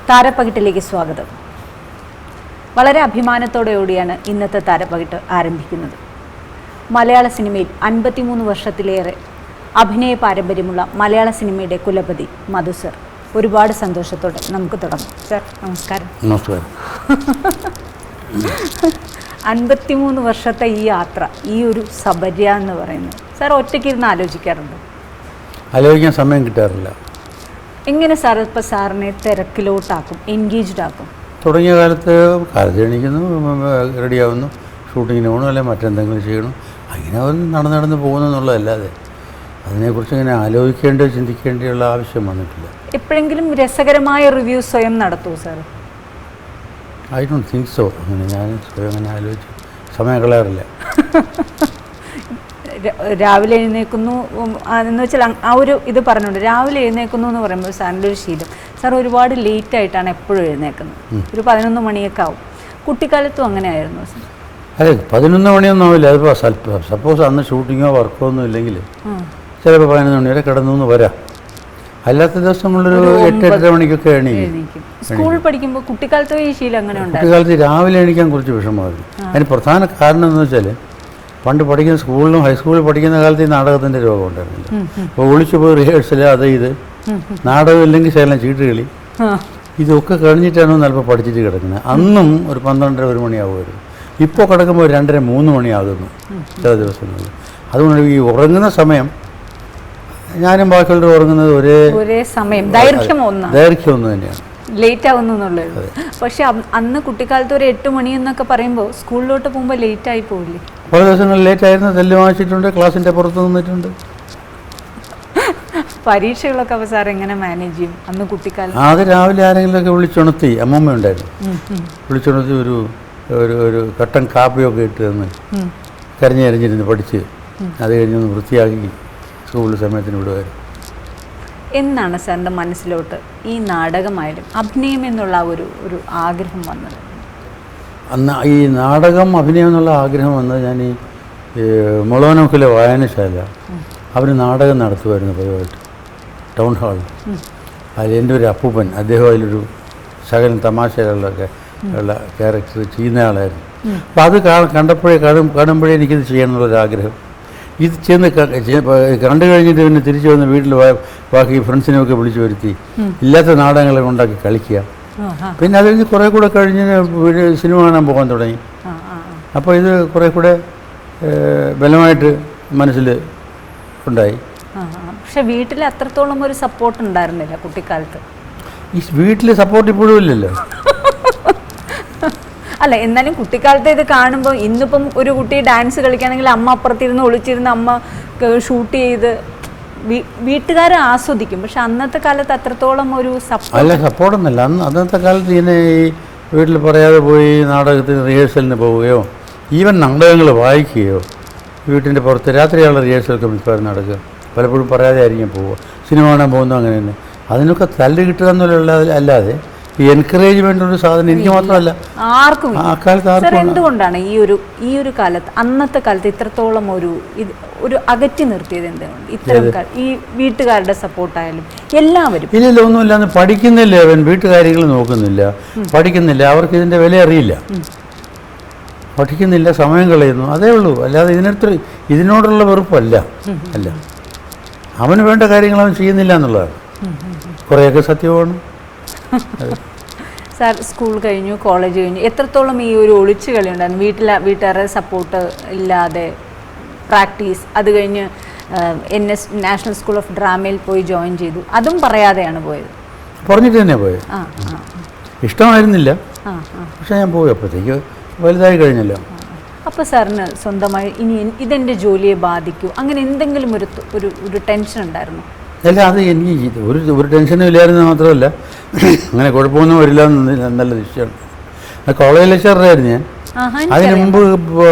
താരപ്പകിട്ടിലേക്ക് സ്വാഗതം. വളരെ അഭിമാനത്തോടെയോടെയാണ് ഇന്നത്തെ താരപ്പകിട്ട് ആരംഭിക്കുന്നത്. മലയാള സിനിമയിൽ 53 വർഷത്തിലേറെ അഭിനയ പാരമ്പര്യമുള്ള മലയാള സിനിമയുടെ കുലപതി മധു സർ. ഒരുപാട് സന്തോഷത്തോടെ നമുക്ക് തുടങ്ങാം. സർ നമസ്കാരം. നമസ്കാരം. 53 വർഷത്തെ ഈ യാത്ര, ഈ ഒരു സബര്യ എന്ന് പറയുന്നത് സാർ ഒറ്റയ്ക്കിരുന്ന് ആലോചിക്കാറുണ്ട്? ആലോചിക്കാൻ സമയം കിട്ടാറില്ല. എങ്ങനെ സാർ ഇപ്പോൾ സാറിനെ തിരക്കിലോട്ടാക്കും, എൻഗേജ്ഡ് ആക്കും? തുടങ്ങിയ കാലത്ത് എണീക്കുന്നു, റെഡിയാവുന്നു, ഷൂട്ടിങ്ങിന് പോകണം, അല്ലെങ്കിൽ മറ്റെന്തെങ്കിലും ചെയ്യണം, അങ്ങനെ നടന്ന് പോകുന്നു എന്നുള്ളതല്ലാതെ അതിനെക്കുറിച്ച് ഇങ്ങനെ ചിന്തിക്കേണ്ടിയുള്ള ആവശ്യം വന്നിട്ടില്ല. എപ്പോഴെങ്കിലും രസകരമായ റിവ്യൂ സ്വയം നടത്തുമോ sir? I don't think so. അങ്ങനെ ഞാൻ സ്വയം അങ്ങനെ ആലോചിച്ച് സമയം കളയാറില്ല. രാവിലെ എഴുന്നേൽക്കുന്നു എന്ന് വെച്ചാൽ ആ ഒരു ഇത് പറഞ്ഞുകൊണ്ട് രാവിലെ എഴുന്നേൽക്കുന്നു എന്ന് പറയുമ്പോൾ സാറിൻ്റെ ഒരു ശീലം, സാർ ഒരുപാട് ലേറ്റായിട്ടാണ് എപ്പോഴും എഴുന്നേൽക്കുന്നത്. ഒരു 11 മണിയൊക്കെ ആവും. കുട്ടിക്കാലത്തും അങ്ങനെ ആയിരുന്നു സാർ? അതെ, 11 മണിയൊന്നും ആവില്ല. അതിപ്പോൾ സപ്പോസ് അന്ന് ഷൂട്ടിങ്ങോ വർക്കോ ഒന്നും ഇല്ലെങ്കിൽ ചിലപ്പോൾ 11 മണി വരെ കിടന്നു വരാം. അല്ലാത്ത ദിവസങ്ങളൊരു 8-8:30 മണിക്കൊക്കെ എണീക്കും. സ്കൂൾ പഠിക്കുമ്പോൾ കുട്ടിക്കാലത്ത് ഈ ശീലം അങ്ങനെ ഉണ്ട്? കുട്ടിക്കാലത്ത് രാവിലെ എണീക്കാൻ കുറച്ച് വിഷമമായിരുന്നു. അതിന് പ്രധാന കാരണം എന്ന് വെച്ചാൽ പണ്ട് പഠിക്കുന്ന സ്കൂളിലും ഹൈസ്കൂളിൽ പഠിക്കുന്ന കാലത്ത് ഈ നാടകത്തിൻ്റെ രോഗം ഉണ്ടായിരുന്നില്ല. അപ്പോൾ ഒളിച്ചു പോയി റിഹേഴ്സൽ, ഇത് നാടകം ഇല്ലെങ്കിൽ ശകലം ചീട്ടുകളി, ഇതൊക്കെ കഴിഞ്ഞിട്ടാണ് ചിലപ്പോൾ പഠിച്ചിട്ട് കിടക്കുന്നത്. അന്നും ഒരു 12-1 മണിയാവുമായിരുന്നു. ഇപ്പോൾ കിടക്കുമ്പോൾ 2-3 മണിയാകുന്നു ചില ദിവസങ്ങളിൽ. അതുകൊണ്ട് ഈ ഉറങ്ങുന്ന സമയം ഞാനും ബാക്കിയുള്ളവർ ഉറങ്ങുന്നത് ഒരേ സമയം, ദൈർഘ്യം ഒന്ന് തന്നെയാണ്. ലേറ്റ് ആവുന്നു എന്നുള്ളത്. പക്ഷെ അന്ന് കുട്ടിക്കാലത്ത് ഒരു 8 മണി എന്നൊക്കെ പറയുമ്പോൾ സ്കൂളിലോട്ട് പോകുമ്പോൾ ലേറ്റ് ആയി പോവില്ലേ? പല ദിവസങ്ങളിൽ ലേറ്റ് ആയിരുന്നു, തെല്ല് വാങ്ങിച്ചിട്ടുണ്ട്, ക്ലാസ്സിൻ്റെ പുറത്ത് നിന്നിട്ടുണ്ട്. പരീക്ഷകളൊക്കെ അപ്പോൾ സാർ എങ്ങനെ മാനേജ് ചെയ്യും അന്ന് കുട്ടിക്കാലം? ആദ്യം രാവിലെ ആരെങ്കിലുമൊക്കെ വിളിച്ചുണർത്തി, അമ്മൂമ്മ ഉണ്ടായിരുന്നു, വിളിച്ചുണർത്തി ഒരു കട്ടൻ കാപ്പിയൊക്കെ ഇട്ട് തന്ന് കരഞ്ഞിരുന്ന് പഠിച്ച് അത് കഴിഞ്ഞൊന്ന് വൃത്തിയാക്കി സ്കൂൾ സമയത്തിന് വിടുമായിരുന്നു. എന്നാണ് സാറിൻ്റെ മനസ്സിലോട്ട് ഈ നാടകമായാലും അഭിനയം എന്നുള്ള ഒരു ആഗ്രഹം വന്നത്? അന്ന് ഈ നാടകം, അഭിനയം എന്നുള്ള ആഗ്രഹം വന്നത് ഞാൻ ഈ മുളവനോക്കിലെ വായനശാല അവർ നാടകം നടത്തുമായിരുന്നു പതിവായിട്ട്, ടൗൺ ഹാളിൽ. അതിൽ എൻ്റെ ഒരു അപ്പൂപ്പൻ, അദ്ദേഹം അതിലൊരു ശകലം തമാശകളിലൊക്കെ ഉള്ള ക്യാരക്ടർ ചെയ്യുന്ന ആളായിരുന്നു. അപ്പോൾ അത് കാണുമ്പോഴേ എനിക്കിത് ചെയ്യണമെന്നുള്ളൊരാഗ്രഹം. ഇത് കണ്ടു കഴിഞ്ഞിട്ട് പിന്നെ തിരിച്ചു വന്ന് വീട്ടിൽ ബാക്കി ഫ്രണ്ട്സിനെയൊക്കെ വിളിച്ചു വരുത്തി ഇല്ലാത്ത നാടകങ്ങളൊക്കെ ഉണ്ടാക്കി കളിക്കുക. പിന്നെ അത് കഴിഞ്ഞ് കുറേ കൂടെ കഴിഞ്ഞ് സിനിമ കാണാൻ പോകാൻ തുടങ്ങി. അപ്പോൾ ഇത് കുറേ കൂടെ ബലമായിട്ട് മനസ്സിൽ ഉണ്ടായി. പക്ഷെ വീട്ടിൽ അത്രത്തോളം ഒരു സപ്പോർട്ട് ഉണ്ടായിരുന്നില്ല കുട്ടിക്കാലത്ത്? ഈ വീട്ടിൽ സപ്പോർട്ട് ഇപ്പോഴും ഇല്ലല്ലോ. അല്ല, എന്നാലും കുട്ടിക്കാലത്ത് ഇത് കാണുമ്പോൾ ഇന്നിപ്പം ഒരു കുട്ടി ഡാൻസ് കളിക്കുകയാണെങ്കിൽ അമ്മ അപ്പുറത്തിരുന്ന് ഒളിച്ചിരുന്ന് അമ്മ ഷൂട്ട് ചെയ്ത് വീട്ടുകാരെ ആസ്വദിക്കും. പക്ഷെ അന്നത്തെ കാലത്ത് അത്രത്തോളം ഒരു സപ്പോർട്ടൊന്നുമില്ല. അന്നത്തെ കാലത്ത് ഇങ്ങനെ ഈ വീട്ടിൽ പറയാതെ പോയി നാടകത്തിന് റിഹേഴ്സലിന് പോവുകയോ ഈവൻ നാടകങ്ങൾ വായിക്കുകയോ വീട്ടിൻ്റെ പുറത്ത് രാത്രിയുള്ള റിഹേഴ്സലൊക്കെ മിക്കവാറും നടക്കുക, പലപ്പോഴും പറയാതെ ആയിരിക്കും പോവുക. സിനിമ കാണാൻ പോകുന്നത് അങ്ങനെ തന്നെ. അതിനൊക്കെ തല്ല് കിട്ടുക എന്നുള്ള അല്ലാതെ ഈ എൻകറേജ്മെന്റ് ഒരു സാധനം എനിക്ക് മാത്രമല്ല ആർക്കും ആ കാലത്ത് ആർക്കും. എന്തുകൊണ്ടാണ് ഈ ഒരു കാലത്ത്, അന്നത്തെ കാലത്ത് ഇത്രത്തോളം ഒരു അകറ്റി നിർത്തിയത്? എന്താണ് ഇത്തരം ഈ വീട്ടുകാരുടെ സപ്പോർട്ടായാലും എല്ലാവരും? ഇല്ലല്ലോ, ഒന്നുമില്ല. പഠിക്കുന്നില്ല, അവൻ വീട്ടുകാര്യങ്ങൾ നോക്കുന്നില്ല, പഠിക്കുന്നില്ല, അവർക്ക് ഇതിൻ്റെ വില അറിയില്ല, പഠിക്കുന്നില്ല, സമയം കളയുന്നു, അതേ ഉള്ളൂ. അല്ലാതെ ഇതിനോടുള്ള വെറുപ്പല്ല. അവന് വേണ്ട കാര്യങ്ങൾ അവൻ ചെയ്യുന്നില്ല എന്നുള്ളതാണ്. കുറേയൊക്കെ സത്യമാണ്. സാർ സ്കൂൾ കഴിഞ്ഞു, കോളേജ് കഴിഞ്ഞു, എത്രത്തോളം ഈ ഒരു ഒളിച്ചു കളി ഉണ്ടായിരുന്നു? വീട്ടുകാരുടെ സപ്പോർട്ട് ഇല്ലാതെ പ്രാക്ടീസ്, അത് കഴിഞ്ഞ് NS നാഷണൽ സ്കൂൾ ഓഫ് ഡ്രാമയിൽ പോയി ജോയിൻ ചെയ്തു, അതും പറയാതെയാണ് പോയത്? പറഞ്ഞിട്ട് തന്നെ പോയത്. ഇഷ്ടമായിരുന്നില്ല, പക്ഷെ ഞാൻ പോയി. അപ്പോഴത്തേക്ക് വലുതായി കഴിഞ്ഞല്ലോ. അപ്പോൾ സാറിന് സ്വന്തമായി ഇനി ഇതെൻ്റെ ജോലിയെ ബാധിക്കൂ അങ്ങനെ എന്തെങ്കിലും ഒരു ടെൻഷൻ ഉണ്ടായിരുന്നു? അല്ല, അത് എനിക്ക് ഒരു ടെൻഷനും ഇല്ലായിരുന്നു. മാത്രമല്ല അങ്ങനെ കുഴപ്പമൊന്നും വരില്ല നല്ല നിശ്ചയമാണ്. കോളേജ് ലെക്ചറായിരുന്നു ഞാൻ. അതിന് മുമ്പ്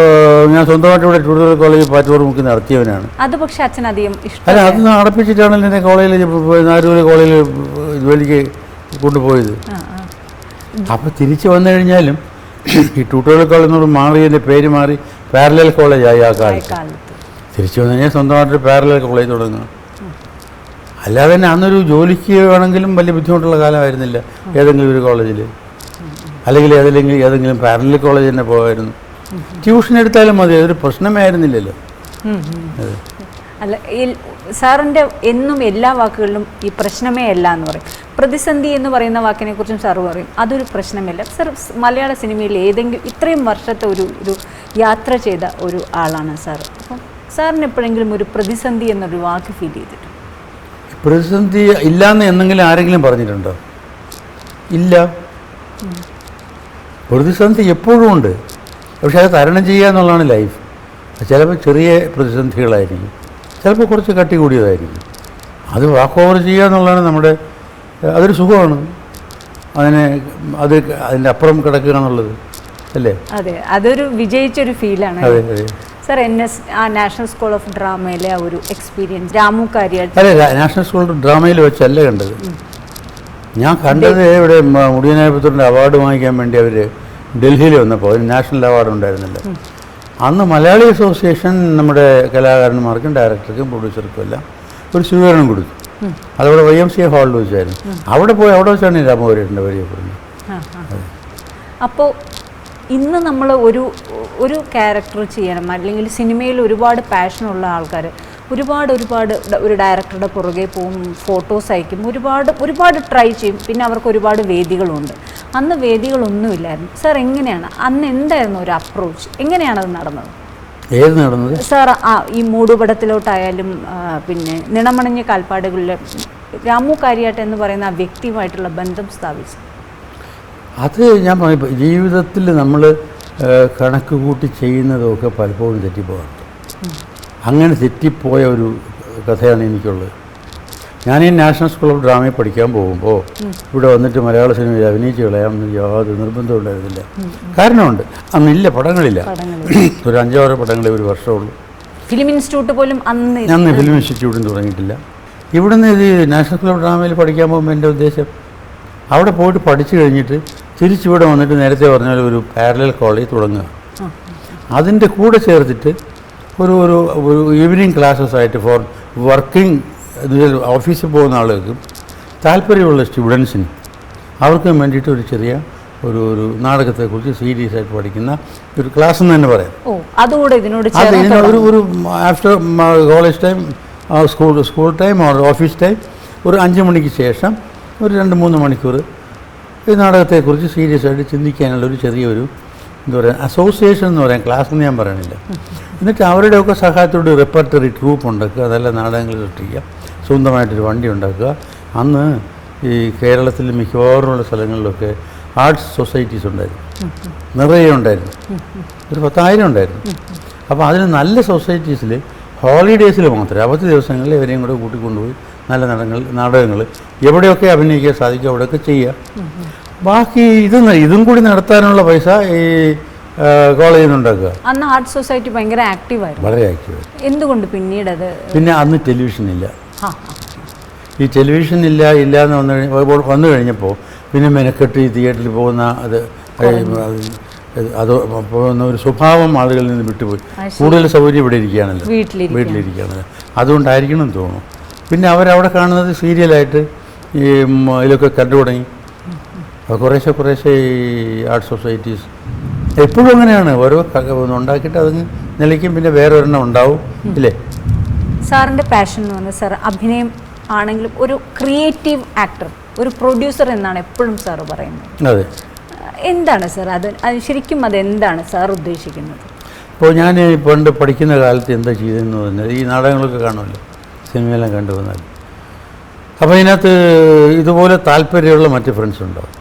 ഞാൻ സ്വന്തമായിട്ട് ഇവിടെ ട്യൂട്ടോറിയൽ കോളേജ് പാറ്റൂർ മുക്കി നടത്തിയവനാണ്. അത് പക്ഷേ അച്ഛൻ അധികം അല്ല, അത് നടപ്പിച്ചിട്ടാണല്ലോ എന്നെ കോളേജിൽ നാരൂര് കോളേജിൽ ജോലിക്ക് കൊണ്ടുപോയത്. അപ്പോൾ തിരിച്ചു വന്നു കഴിഞ്ഞാലും ഈ ട്യൂട്ടോറിയൽ കോളേജിൽ നിന്ന് മാറി, എൻ്റെ പേര് മാറി പാരലൽ കോളേജായി. ആ കാലത്ത് തിരിച്ചു വന്നു കഴിഞ്ഞാൽ സ്വന്തമായിട്ട് പാരലൽ കോളേജ് തുടങ്ങുക. അല്ലാതെ തന്നെ അന്നൊരു ജോലിക്ക് വേണമെങ്കിലും വലിയ ബുദ്ധിമുട്ടുള്ള കാലമായിരുന്നില്ല. ഏതെങ്കിലും ഒരു കോളേജിൽ അല്ലെങ്കിൽ ഏതെങ്കിലും പാരലൽ കോളേജ് തന്നെ പോകുമായിരുന്നു. ട്യൂഷൻ എടുത്താലും മതി, അതൊരു പ്രശ്നമേ ആയിരുന്നില്ലല്ലോ. അല്ല, സാറിൻ്റെ എന്നും എല്ലാ വാക്കുകളിലും ഈ പ്രശ്നമേ അല്ല എന്ന് പറയും. പ്രതിസന്ധി എന്ന് പറയുന്ന വാക്കിനെ കുറിച്ചും സാറ് പറയും അതൊരു പ്രശ്നമല്ല. സാർ മലയാള സിനിമയിൽ ഇത്രയും വർഷത്തെ ഒരു യാത്ര ചെയ്ത ഒരു ആളാണ് സാർ. അപ്പം സാറിന് എപ്പോഴെങ്കിലും ഒരു പ്രതിസന്ധി എന്നൊരു വാക്ക് ഫീൽ ചെയ്തിട്ടുണ്ട്? പ്രതിസന്ധി ഇല്ലയെന്ന് എന്തെങ്കിലും ആരെങ്കിലും പറഞ്ഞിട്ടുണ്ടോ? ഇല്ല. പ്രതിസന്ധി എപ്പോഴും ഉണ്ട്, പക്ഷെ അത് തരണം ചെയ്യുക എന്നുള്ളതാണ് ലൈഫ്. ചിലപ്പോൾ ചെറിയ പ്രതിസന്ധികളായിരിക്കും, ചിലപ്പോൾ കുറച്ച് കട്ടി കൂടിയതായിരിക്കും. അത് വാക്ക് ഓവർ ചെയ്യുക എന്നുള്ളതാണ് അതൊരു സുഖമാണ്. അതിൻ്റെ അപ്പുറം കിടക്കുക എന്നുള്ളത് അല്ലേ? അതെ, അതൊരു വിജയിച്ചൊരു ഫീലാണ്. അതെ അതെ. സാർ നാഷണൽ സ്കൂൾ ഓഫ് ഡ്രാമയിലെ ആ ഒരു എക്സ്പീരിയൻസ്, രാമു കാര്യാട്ട്. അതെ, നാഷണൽ സ്കൂൾ ഓഫ് ഡ്രാമയിൽ വെച്ചല്ല കണ്ടത്. ഞാൻ കണ്ടത് ഇവിടെ മുടിയനായപുത്രൻ്റെ അവാർഡ് വാങ്ങിക്കാൻ വേണ്ടി അവർ ഡൽഹിയിൽ വന്നപ്പോൾ അതിന് നാഷണൽ അവാർഡ് ഉണ്ടായിരുന്നില്ല. അന്ന് മലയാളി അസോസിയേഷൻ നമ്മുടെ കലാകാരന്മാർക്കും ഡയറക്ടർക്കും പ്രൊഡ്യൂസർക്കും എല്ലാം ഒരു സ്വീകരണം കൊടുത്തു. അതവിടെ YMCA ഹാളിൽ വെച്ചായിരുന്നു. അവിടെ വെച്ചാണ് ഈ രാമകോരിയേട്ടൻ്റെ പരിചയപ്പെടുന്നത്. അപ്പോൾ ഇന്ന് നമ്മൾ ഒരു ക്യാരക്ടർ ചെയ്യണം, അല്ലെങ്കിൽ സിനിമയിൽ ഒരുപാട് പാഷനുള്ള ആൾക്കാർ ഒരുപാട് ഒരു ഡയറക്ടറുടെ പുറകെ പോകും, ഫോട്ടോസ് അയക്കും, ഒരുപാട് ട്രൈ ചെയ്യും. പിന്നെ അവർക്ക് ഒരുപാട് വേദികളുണ്ട്. അന്ന് വേദികളൊന്നുമില്ലായിരുന്നു. സാർ എങ്ങനെയാണ് അന്ന്, എന്തായിരുന്നു ഒരു അപ്രോച്ച്, എങ്ങനെയാണത് നടന്നത്? ഏത് നടന്നത് സാർ? ഈ മൂടുപടത്തിലോട്ടായാലും പിന്നെ നിണമണിഞ്ഞ കാൽപ്പാടുകളിൽ രാമു കാര്യാട്ട് എന്ന് പറയുന്ന ആ വ്യക്തിയുമായിട്ടുള്ള ബന്ധം സ്ഥാപിച്ചു. അത് ഞാൻ ജീവിതത്തിൽ നമ്മൾ കണക്ക് കൂട്ടി ചെയ്യുന്നതൊക്കെ പലപ്പോഴും തെറ്റിപ്പോകാറുണ്ട്. അങ്ങനെ തെറ്റിപ്പോയ ഒരു കഥയാണ് എനിക്കുള്ളത്. ഞാൻ ഈ നാഷണൽ സ്കൂൾ ഓഫ് ഡ്രാമയിൽ പഠിക്കാൻ പോകുമ്പോൾ ഇവിടെ വന്നിട്ട് മലയാള സിനിമയിൽ അഭിനയിച്ച് കളയാമെന്ന് യാതൊരു നിർബന്ധം ഉണ്ടായിരുന്നില്ല. കാരണമുണ്ട്, അന്നില്ല, പടങ്ങളില്ല. ഒരു 5-6 പടങ്ങളെ ഒരു വർഷമുള്ളൂ. ഫിലിം ഇൻസ്റ്റിറ്റ്യൂട്ട് പോലും അന്ന് ഫിലിം ഇൻസ്റ്റിറ്റ്യൂട്ടിന് തുടങ്ങിയിട്ടില്ല. ഇവിടുന്ന് നാഷണൽ സ്കൂൾ ഓഫ് ഡ്രാമയിൽ പഠിക്കാൻ പോകുമ്പോൾ എൻ്റെ ഉദ്ദേശം അവിടെ പോയിട്ട് പഠിച്ചു കഴിഞ്ഞിട്ട് തിരിച്ചിവിടെ വന്നിട്ട് നേരത്തെ പറഞ്ഞാൽ ഒരു പാരലൽ കോളേജ് തുടങ്ങുക. അതിൻ്റെ കൂടെ ചേർത്തിട്ട് ഒരു ഈവനിങ് ക്ലാസ്സസ് ആയിട്ട് ഫോർ വർക്കിംഗ് ഓഫീസിൽ പോകുന്ന ആളുകൾക്കും താല്പര്യമുള്ള സ്റ്റുഡൻസിന് അവർക്കും വേണ്ടിയിട്ട് ഒരു ചെറിയ ഒരു നാടകത്തെക്കുറിച്ച് സീരിയസ് ആയിട്ട് പഠിക്കുന്ന ഒരു ക്ലാസ് എന്ന് തന്നെ പറയാം. ഒരു after college time, school time or office time, ഒരു 5 മണിക്ക് ശേഷം ഒരു 2-3 മണിക്കൂർ ഈ നാടകത്തെക്കുറിച്ച് സീരിയസ് ആയിട്ട് ചിന്തിക്കാനുള്ള ഒരു ചെറിയൊരു എന്താ പറയുക അസോസിയേഷൻ എന്ന് പറയാം, ക്ലാസ് എന്ന് ഞാൻ പറയണില്ല. എന്നിട്ട് അവരുടെയൊക്കെ സഹായത്തോട് റെപ്പർട്ടറി ട്രൂപ്പ് ഉണ്ടാക്കുക, നല്ല നാടകങ്ങൾ സൃഷ്ടിക്കുക, സ്വന്തമായിട്ടൊരു വണ്ടി ഉണ്ടാക്കുക. അന്ന് ഈ കേരളത്തിൽ മിക്കവാറുമുള്ള സ്ഥലങ്ങളിലൊക്കെ ആർട്സ് സൊസൈറ്റീസ് ഉണ്ടായിരുന്നു, നിറയെ ഉണ്ടായിരുന്നു, ഒരു 10,000 ഉണ്ടായിരുന്നു. അപ്പോൾ അതിന് നല്ല സൊസൈറ്റീസിൽ ഹോളിഡേയ്സിൽ മാത്രമേ, അവധി ദിവസങ്ങളിൽ ഇവരെയും കൂടെ കൂട്ടിക്കൊണ്ടുപോയി നല്ല നാടകങ്ങൾ എവിടെയൊക്കെ അഭിനയിക്കാൻ സാധിക്കും അവിടെയൊക്കെ ചെയ്യുക. ബാക്കി ഇതും കൂടി നടത്താനുള്ള പൈസ ഈ കോളേജിൽ നിന്ന് ഉണ്ടാക്കുക. അന്ന് ആർട്ട് സൊസൈറ്റി ഭയങ്കര ആക്റ്റീവായിരുന്നു, വളരെ ആക്റ്റീവായിരുന്നു. എന്തുകൊണ്ട് പിന്നീട് അത്? പിന്നെ അന്ന് ടെലിവിഷൻ ഇല്ല. ഈ ടെലിവിഷൻ ഇല്ലയെന്ന് വന്നു കഴിഞ്ഞപ്പോൾ പിന്നെ മെനക്കെട്ട് ഈ തിയേറ്ററിൽ പോകുന്ന അത് പോകുന്ന ഒരു സ്വഭാവം ആളുകളിൽ നിന്ന് വിട്ടുപോയി. കൂടുതൽ സൗകര്യം ഇവിടെ ഇരിക്കുകയാണല്ലോ, വീട്ടിലിരിക്കുകയാണല്ലോ. അതുകൊണ്ടായിരിക്കണം എന്ന് തോന്നുന്നു. പിന്നെ അവരവിടെ കാണുന്നത് സീരിയലായിട്ട് ഇതിലൊക്കെ കണ്ടു തുടങ്ങി. അപ്പോൾ കുറേശ്ശെ ഈ ആർട്ട് സൊസൈറ്റീസ് എപ്പോഴും അങ്ങനെയാണ്, ഓരോ ഉണ്ടാക്കിയിട്ട് അത് നിലയ്ക്കും, പിന്നെ വേറെ ഒരെണ്ണം ഉണ്ടാവും ഇല്ലേ. സാറിൻ്റെ പാഷൻ എന്ന് പറഞ്ഞാൽ സാർ അഭിനയം ആണെങ്കിലും ഒരു ക്രിയേറ്റീവ് ആക്ടർ, ഒരു പ്രൊഡ്യൂസർ എന്നാണ് എപ്പോഴും സാറ് പറയുന്നത്. അതെ. എന്താണ് സാർ അത് ശരിക്കും അതെന്താണ് സാർ ഉദ്ദേശിക്കുന്നത്? ഇപ്പോൾ ഞാൻ പണ്ട് പഠിക്കുന്ന കാലത്ത് എന്താ ചെയ്തതെന്ന് പറഞ്ഞാൽ ഈ നാടകങ്ങളൊക്കെ കാണുമല്ലോ, സിനിമയെല്ലാം കണ്ടു വന്നാൽ. അപ്പോൾ ഇതിനകത്ത് ഇതുപോലെ താല്പര്യമുള്ള മറ്റ് ഫ്രണ്ട്സ് ഉണ്ടാവും.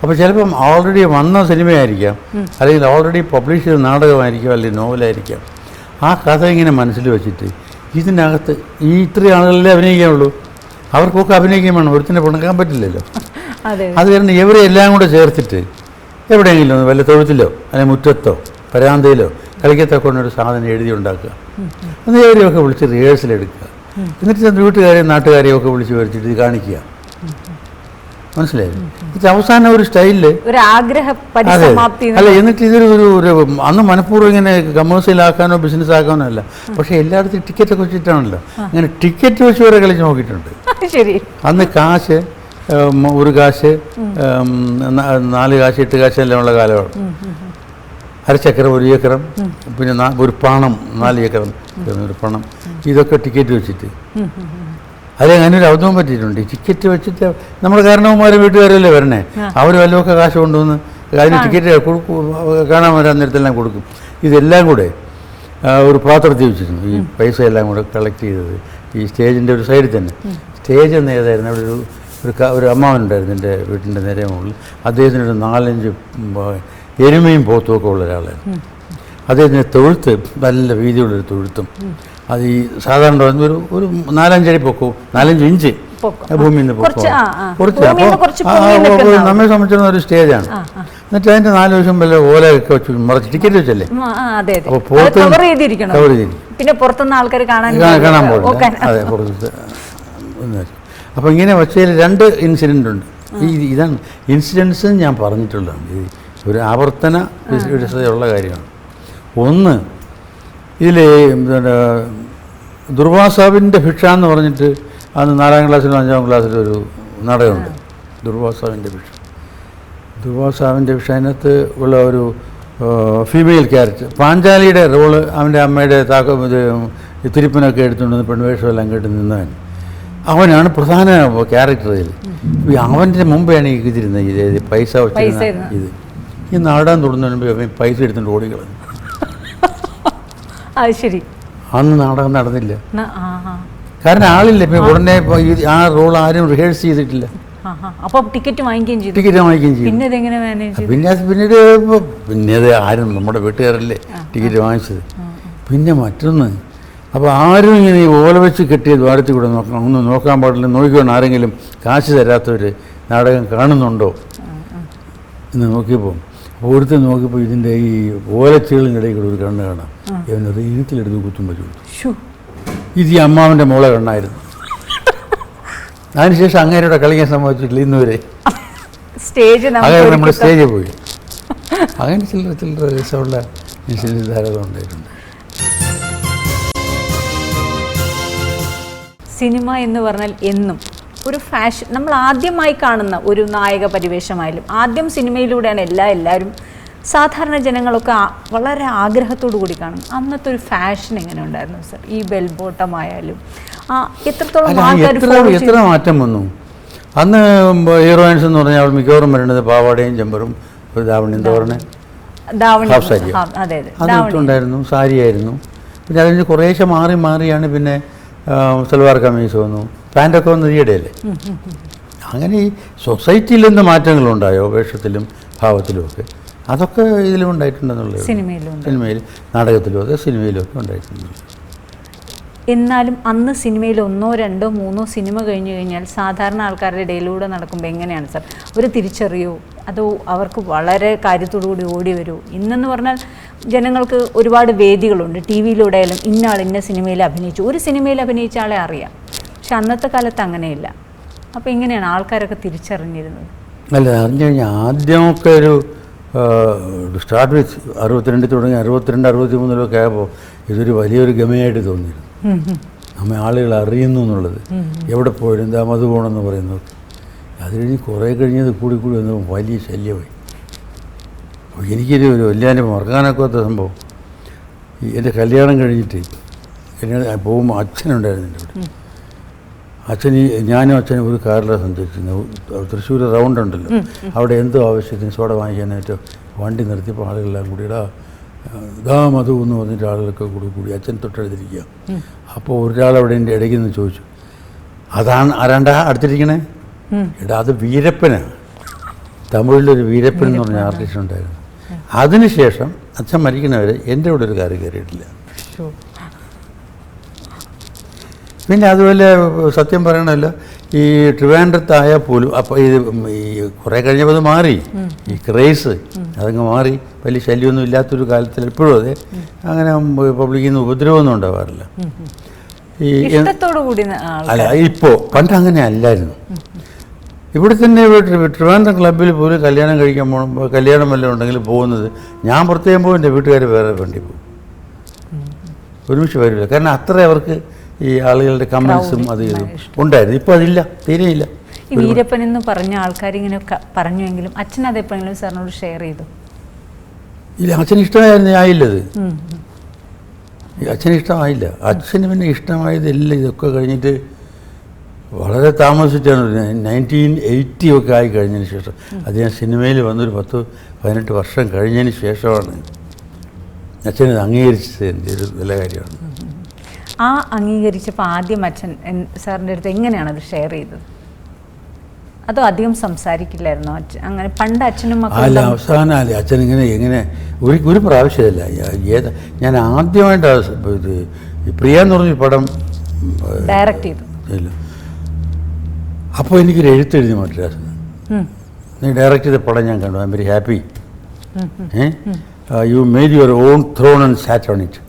അപ്പോൾ ചിലപ്പം ഓൾറെഡി വന്ന സിനിമയായിരിക്കാം, അല്ലെങ്കിൽ ഓൾറെഡി പബ്ലിഷ് ചെയ്ത നാടകമായിരിക്കാം, അല്ലെങ്കിൽ നോവലായിരിക്കാം. ആ കഥ ഇങ്ങനെ മനസ്സിൽ വെച്ചിട്ട് ഇതിനകത്ത് ഇത്രയും ആളുകളല്ലേ അഭിനയിക്കാനുള്ളൂ, അവർക്കൊക്കെ അഭിനയിക്കാൻ വേണം, ഒരുത്തിനെ പിണക്കാൻ പറ്റില്ലല്ലോ. അത് കാരണം ഇവരെ എല്ലാം കൂടെ ചേർത്തിട്ട് എവിടെയെങ്കിലും വല്ല തൊഴുത്തിലോ അല്ലെങ്കിൽ മുറ്റത്തോ പരാന്തയിലോ കളിക്കത്തക്കൊണ്ടൊരു സാധനം എഴുതി ഉണ്ടാക്കുക. അത് ഇവരെയൊക്കെ വിളിച്ച് റിഹേഴ്സൽ എടുക്കുക. എന്നിട്ട് വീട്ടുകാരെയും നാട്ടുകാരെയും ഒക്കെ വിളിച്ച് വരച്ചിട്ട് ഇത് കാണിക്കുക. മനസ്സിലായി. ഇത് അവസാനം ഒരു സ്റ്റൈലിൽ ഒരു ആഗ്രഹ പരിസമാപ്തി. അല്ല, എന്നിട്ട് ഇതൊരു ഒരു അന്ന് മനഃപൂർവ്വം ഇങ്ങനെ കമേഴ്സ്യലാക്കാനോ ബിസിനസ് ആക്കാനോ അല്ല, പക്ഷേ എല്ലായിടത്തും ടിക്കറ്റൊക്കെ വെച്ചിട്ടാണല്ലോ. അങ്ങനെ ടിക്കറ്റ് വെച്ച് വരെ കളിച്ച് നോക്കിയിട്ടുണ്ട്. ശരി. അന്ന് കാശ്, 1 കാശ്, 4 കാശ്, 8 കാശ് എല്ലാം ഉള്ള കാലമാണ്. അരച്ചക്കരം, 1 ഏക്കറം, പിന്നെ ഒരു പണം, 4 ഏക്കറം ഒരു പണം, ഇതൊക്കെ ടിക്കറ്റ് വെച്ചിട്ട്. അതിൽ അങ്ങനെ ഒരു അബദ്ധം പറ്റിയിട്ടുണ്ട്. ടിക്കറ്റ് വെച്ചിട്ട് നമ്മുടെ കാരണവന്മാരും വീട്ടുകാരല്ലേ വരണേ, അവർ വല്ലതൊക്കെ കാശ് കൊണ്ടുവന്ന് അതിന് ടിക്കറ്റ് കാണാൻ വരാൻ നേരത്തെല്ലാം കൊടുക്കും. ഇതെല്ലാം കൂടെ ഒരു പാത്രത്തിൽ വെച്ചിരുന്നു, ഈ പൈസ എല്ലാം കൂടെ കളക്ട് ചെയ്തത് ഈ സ്റ്റേജിൻ്റെ ഒരു സൈഡിൽ തന്നെ. സ്റ്റേജ് എന്ന് ഏതായിരുന്നു, അവിടെ ഒരു അമ്മാവനുണ്ടായിരുന്നു എൻ്റെ വീട്ടിൻ്റെ നേരെ മുകളിൽ. അദ്ദേഹത്തിനൊരു 4-5 എരുമയും പോത്തും ഒക്കെ ഉള്ള ഒരാളായിരുന്നു. അദ്ദേഹത്തിൻ്റെ തൊഴുത്ത് നല്ല വീതിയുള്ളൊരു തൊഴുത്തും, അത് ഈ സാധാരണ ഒരു 4-5 അടി പൊക്കവും 4-5 ഇഞ്ച് ഭൂമിയിൽ നിന്ന് പൊക്കവും കുറച്ച്. അപ്പോൾ നമ്മെ സംബന്ധിച്ചിരുന്ന ഒരു സ്റ്റേജാണ്. എന്നിട്ട് അതിൻ്റെ 4 വശം വല്ല ഓലയൊക്കെ വെച്ച് മറച്ച് ടിക്കറ്റ് വെച്ചല്ലേ, അപ്പോൾ പോത്ത് കവർ ചെയ്തിരിക്കും, പിന്നെ പുറത്തുനിന്ന് ആൾക്കാർ കാണാൻ പോകില്ല. അതെ, പുറത്ത്. അപ്പോൾ ഇങ്ങനെ വെച്ചതിൽ 2 ഇൻസിഡൻ്റ് ഉണ്ട്. ഇതാണ് ഇൻസിഡൻസ് ഞാൻ പറഞ്ഞിട്ടുള്ളതാണ്. ഇത് ഒരു ആവർത്തന വിരസതയുള്ള കാര്യമാണ്. ഒന്ന്, ഇതിൽ ദുർവാസാവിൻ്റെ ഭിക്ഷ എന്ന് പറഞ്ഞിട്ട് അന്ന് 4-ാം ക്ലാസ്സിലും 5-ാം ക്ലാസ്സിലും ഒരു നാടകമുണ്ട്, ദുർവാസാവിൻ്റെ ഭിക്ഷ. ദുർവാസാവിൻ്റെ ഭിക്ഷ, അതിനകത്ത് ഉള്ള ഒരു ഫീമെയിൽ ക്യാരക്ടർ, പാഞ്ചാലിയുടെ റോള്, അവൻ്റെ അമ്മയുടെ തിരിപ്പിനൊക്കെ എടുത്തുകൊണ്ട് പെൺവേഷമെല്ലാം കേട്ട് നിന്നവൻ, അവനാണ് പ്രധാന ക്യാരക്ടർ ഇതിൽ. അവൻ്റെ മുമ്പാണ് ഈ ഇതിരുന്നത്, ഇത് പൈസ വെച്ചിരുന്ന ഇത്. ഈ നാടാൻ തുടങ്ങുന്നതിന് മുമ്പ് അവൻ പൈസ എടുത്തുകൊണ്ട് ഓടിക്കളഞ്ഞു. ശരി. അന്ന് നാടകം നടന്നില്ല, കാരണം ആളില്ല. ഇപ്പം ഉടനെ ആ റോൾ ആരും റിഹേഴ്സ് ചെയ്തിട്ടില്ല. ടിക്കറ്റ് വാങ്ങിക്കുകയും ചെയ്തു. പിന്നെ അത് ആരും നമ്മുടെ വീട്ടുകാരല്ലേ ടിക്കറ്റ് വാങ്ങിച്ചത്. പിന്നെ മറ്റൊന്ന്, അപ്പോൾ ആരും ഇങ്ങനെ ഓല വെച്ച് കെട്ടിയ ദ്വാരത്തിൽ കൂടെ ഒന്ന് നോക്കാൻ പാടില്ല, നോക്കിക്കൊണ്ട് ആരെങ്കിലും കാശ് തരാത്തവർ നാടകം കാണുന്നുണ്ടോ എന്ന് നോക്കിയപ്പോൾ ഓടുത്ത് നോക്കിയപ്പോൾ ഇതിൻ്റെ ഈ ഓലച്ചീളിനിടയിൽ കൂടെ ഒരു കണ്ണ് കാണാം. ഇവനത് ഇരുത്തിലെടുത്ത് കുത്തുമ്പോൾ ചോദിച്ചു, ഇത് ഈ അമ്മാവൻ്റെ മോളെ കണ്ണായിരുന്നു. അതിനുശേഷം അങ്ങേരുടെ കളിക്കാൻ സംഭവിച്ചിട്ടില്ല ഇന്നുവരെ. അങ്ങനെ നമ്മുടെ സ്റ്റേജിൽ പോയി. അങ്ങനെ ചില്ലറ രസമുള്ള ഇൻസിഡൻസ് ധാരാളം ഉണ്ടായിട്ടുണ്ട്. സിനിമ എന്ന് പറഞ്ഞാൽ എന്നും ഒരു ഫാഷൻ, നമ്മൾ ആദ്യമായി കാണുന്ന ഒരു നായക പരിവേഷമായാലും ആദ്യം സിനിമയിലൂടെയാണ് എല്ലാവരും സാധാരണ ജനങ്ങളൊക്കെ വളരെ ആഗ്രഹത്തോടു കൂടി കാണും. അന്നത്തെ ഒരു ഫാഷൻ എങ്ങനെ ഉണ്ടായിരുന്നു സർ? ഈ ബെൽ ബോട്ടമായാലും എത്രത്തോളം എത്ര മാറ്റം വന്നു. അന്ന് ഹീറോയിൻസ് എന്ന് പറഞ്ഞാൽ അവൾ മിക്കവാറും വരുന്നത് പാവാടയും ചെമ്പറും ഒരു ധാവണിയും തോരണ ഹാഫ് സാരി അതിട്ടുണ്ടായിരുന്നു, സാരിയായിരുന്നു. പിന്നെ അതിന് കുറേശ്ശെ മാറിയാണ് പിന്നെ സൽവാർ കമ്മീസ് വന്നു, പാൻറ്റൊക്കെ വന്ന് ഈയിടെയല്ലേ. അങ്ങനെ ഈ സൊസൈറ്റിയിൽ നിന്ന് മാറ്റങ്ങളുണ്ടായോ വേഷത്തിലും ഭാവത്തിലും ഒക്കെ, അതൊക്കെ ഇതിലും ഉണ്ടായിട്ടുണ്ടെന്നുള്ളത്. സിനിമയിൽ, നാടകത്തിലും അതെ, സിനിമയിലും ഒക്കെ ഉണ്ടായിട്ടുണ്ട്. എന്നാലും അന്ന് സിനിമയിൽ 1, 2, 3 സിനിമ കഴിഞ്ഞു കഴിഞ്ഞാൽ സാധാരണ ആൾക്കാരുടെ ഇടയിലൂടെ നടക്കുമ്പോൾ എങ്ങനെയാണ് സാർ? ഒരു തിരിച്ചറിയോ അതോ അവർക്ക് വളരെ കാര്യത്തോടുകൂടി ഓടി വരുമോ? ഇന്നെന്ന് പറഞ്ഞാൽ ജനങ്ങൾക്ക് ഒരുപാട് വേദികളുണ്ട്, ടി വിയിലൂടെ ആയാലും ഇന്നയാൾ ഇന്ന സിനിമയിൽ അഭിനയിച്ചു, ഒരു സിനിമയിൽ അഭിനയിച്ച ആളെ അറിയാം. പക്ഷെ അന്നത്തെ കാലത്ത് അങ്ങനെയില്ല. അപ്പോൾ എങ്ങനെയാണ് ആൾക്കാരൊക്കെ തിരിച്ചറിഞ്ഞിരുന്നത്? അല്ല, അറിഞ്ഞു കഴിഞ്ഞാൽ ആദ്യമൊക്കെ ഒരു സ്റ്റാർട്ട് വിത്ത് 62 തുടങ്ങി 62, 63 ആയപ്പോൾ ഇതൊരു വലിയൊരു ഗമയായിട്ട് തോന്നിയിരുന്നു. നമ്മെ ആളുകൾ അറിയുന്നു എന്നുള്ളത്, എവിടെ പോയാലും എന്താ മധു പോകണമെന്ന് പറയുന്നത്. അത് കഴിഞ്ഞ് കുറേ കഴിഞ്ഞത് കൂടി വന്നപ്പോൾ വലിയ ശല്യമായി. അപ്പോൾ എനിക്കൊരു വലിയ മറക്കാനൊക്കാത്ത സംഭവം, എൻ്റെ കല്യാണം കഴിഞ്ഞിട്ട് എന്നെ പോകുമ്പോൾ അച്ഛനുണ്ടായിരുന്നു എൻ്റെ ഇവിടെ. ഞാനും അച്ഛനും ഒരു കാറിലാണ് സഞ്ചരിക്കുന്നത്. തൃശ്ശൂർ റൗണ്ട് ഉണ്ടല്ലോ, അവിടെ എന്തോ ആവശ്യത്തിന് സോഡ വാങ്ങിക്കാനായിട്ട് വണ്ടി നിർത്തിയപ്പോൾ ആളുകളെല്ലാം കൂടി ഇതാ മധു എന്ന് പറഞ്ഞിട്ട് ആളുകളൊക്കെ കൂടി അച്ഛൻ തൊട്ടെടുത്തിരിക്കുക. അപ്പോൾ ഒരാളവിടെ എൻ്റെ ഇടയ്ക്ക് നിന്ന് ചോദിച്ചു, ആരാണ്ടാ അടുത്തിരിക്കണേ? അത് വീരപ്പനാണ്. തമിഴിലൊരു വീരപ്പൻ എന്ന് പറഞ്ഞ ആർട്ടിസ്റ്റ് ഉണ്ടായിരുന്നു. അതിനുശേഷം അച്ഛൻ മരിക്കുന്നവരെ എൻ്റെ ഇവിടെ ഒരു കാര്യം കയറിയിട്ടില്ല. പിന്നെ അതുപോലെ സത്യം പറയണമല്ലോ, ഈ ട്രിവാൻഡ്രത്തായാൽ പോലും അപ്പോൾ ഈ കുറേ കഴിഞ്ഞപ്പോൾ അത് മാറി, ഈ ക്രേസ് അതങ്ങ് മാറി. വലിയ ശല്യമൊന്നും ഇല്ലാത്തൊരു കാലത്തിൽ എപ്പോഴും അതെ, അങ്ങനെ പബ്ലിക്കിൽ നിന്ന് ഉപദ്രവമൊന്നും ഉണ്ടാവാറില്ല. ഈ അല്ല, ഇപ്പോൾ പണ്ട് അങ്ങനെ അല്ലായിരുന്നു. ഇവിടെ തന്നെ ട്രിവാൻഡ്രം ക്ലബ്ബിൽ പോലും കല്യാണം കഴിക്കാൻ പോകുമ്പോൾ കല്യാണം വല്ലതും ഉണ്ടെങ്കിൽ പോകുന്നത് ഞാൻ പ്രത്യേകം പോകും, എൻ്റെ വീട്ടുകാർ വേറെ വണ്ടി പോകും, ഒരുമിച്ച് വരില്ല. കാരണം അത്ര അവർക്ക് ഈ ആളുകളുടെ കമൻസും അത് ഇതും ഉണ്ടായിരുന്നു. ഇപ്പോൾ അതില്ല, തീരെയില്ല. ഈ വീരപ്പൻ എന്ന് പറഞ്ഞ ആൾക്കാരിങ്ങനെ പറഞ്ഞുവെങ്കിലും അച്ഛൻ അതെപ്പോഴെങ്കിലും സാറിനോട് ഷെയർ ചെയ്തു? ഇല്ല, അച്ഛന് ഇഷ്ടമായിരുന്നു ആയില്ലത്. അച്ഛന് ഇഷ്ടമായില്ല. അച്ഛന് പിന്നെ ഇഷ്ടമായതെല്ലാം ഇതൊക്കെ കഴിഞ്ഞിട്ട് വളരെ താമസിച്ചാണ്. 1980 ഒക്കെ ആയി കഴിഞ്ഞതിന് ശേഷം അദ്ദേഹം സിനിമയിൽ വന്നൊരു 10-18 വർഷം കഴിഞ്ഞതിന് ശേഷമാണ് അച്ഛനത് അംഗീകരിച്ചത്. എൻ്റെ ഒരു നല്ല കാര്യമാണ്. ആ അംഗീകരിച്ചപ്പോൾ ആദ്യം അച്ഛൻ സാറിൻ്റെ അടുത്ത് എങ്ങനെയാണത് ഷെയർ ചെയ്തത്? അതോ അധികം സംസാരിക്കില്ലായിരുന്നോ അച്ഛൻ? അങ്ങനെ പണ്ട് അച്ഛനും അല്ല, അവസാനം അല്ലേ അച്ഛൻ എങ്ങനെ ഒരു പ്രാവശ്യമല്ല. ഞാൻ ആദ്യമായിട്ട് ഇത് പ്രിയ എന്ന് പറഞ്ഞ പടം ഡയറക്റ്റ് ചെയ്തു. ഇല്ല, അപ്പോൾ എനിക്കൊരു എഴുത്തെഴുതി മദ്രാസിൽ. നീ ഡയറക്റ്റ് ചെയ്ത പടം ഞാൻ കണ്ടു. I am very happy. You made your own thrown and SAT on it.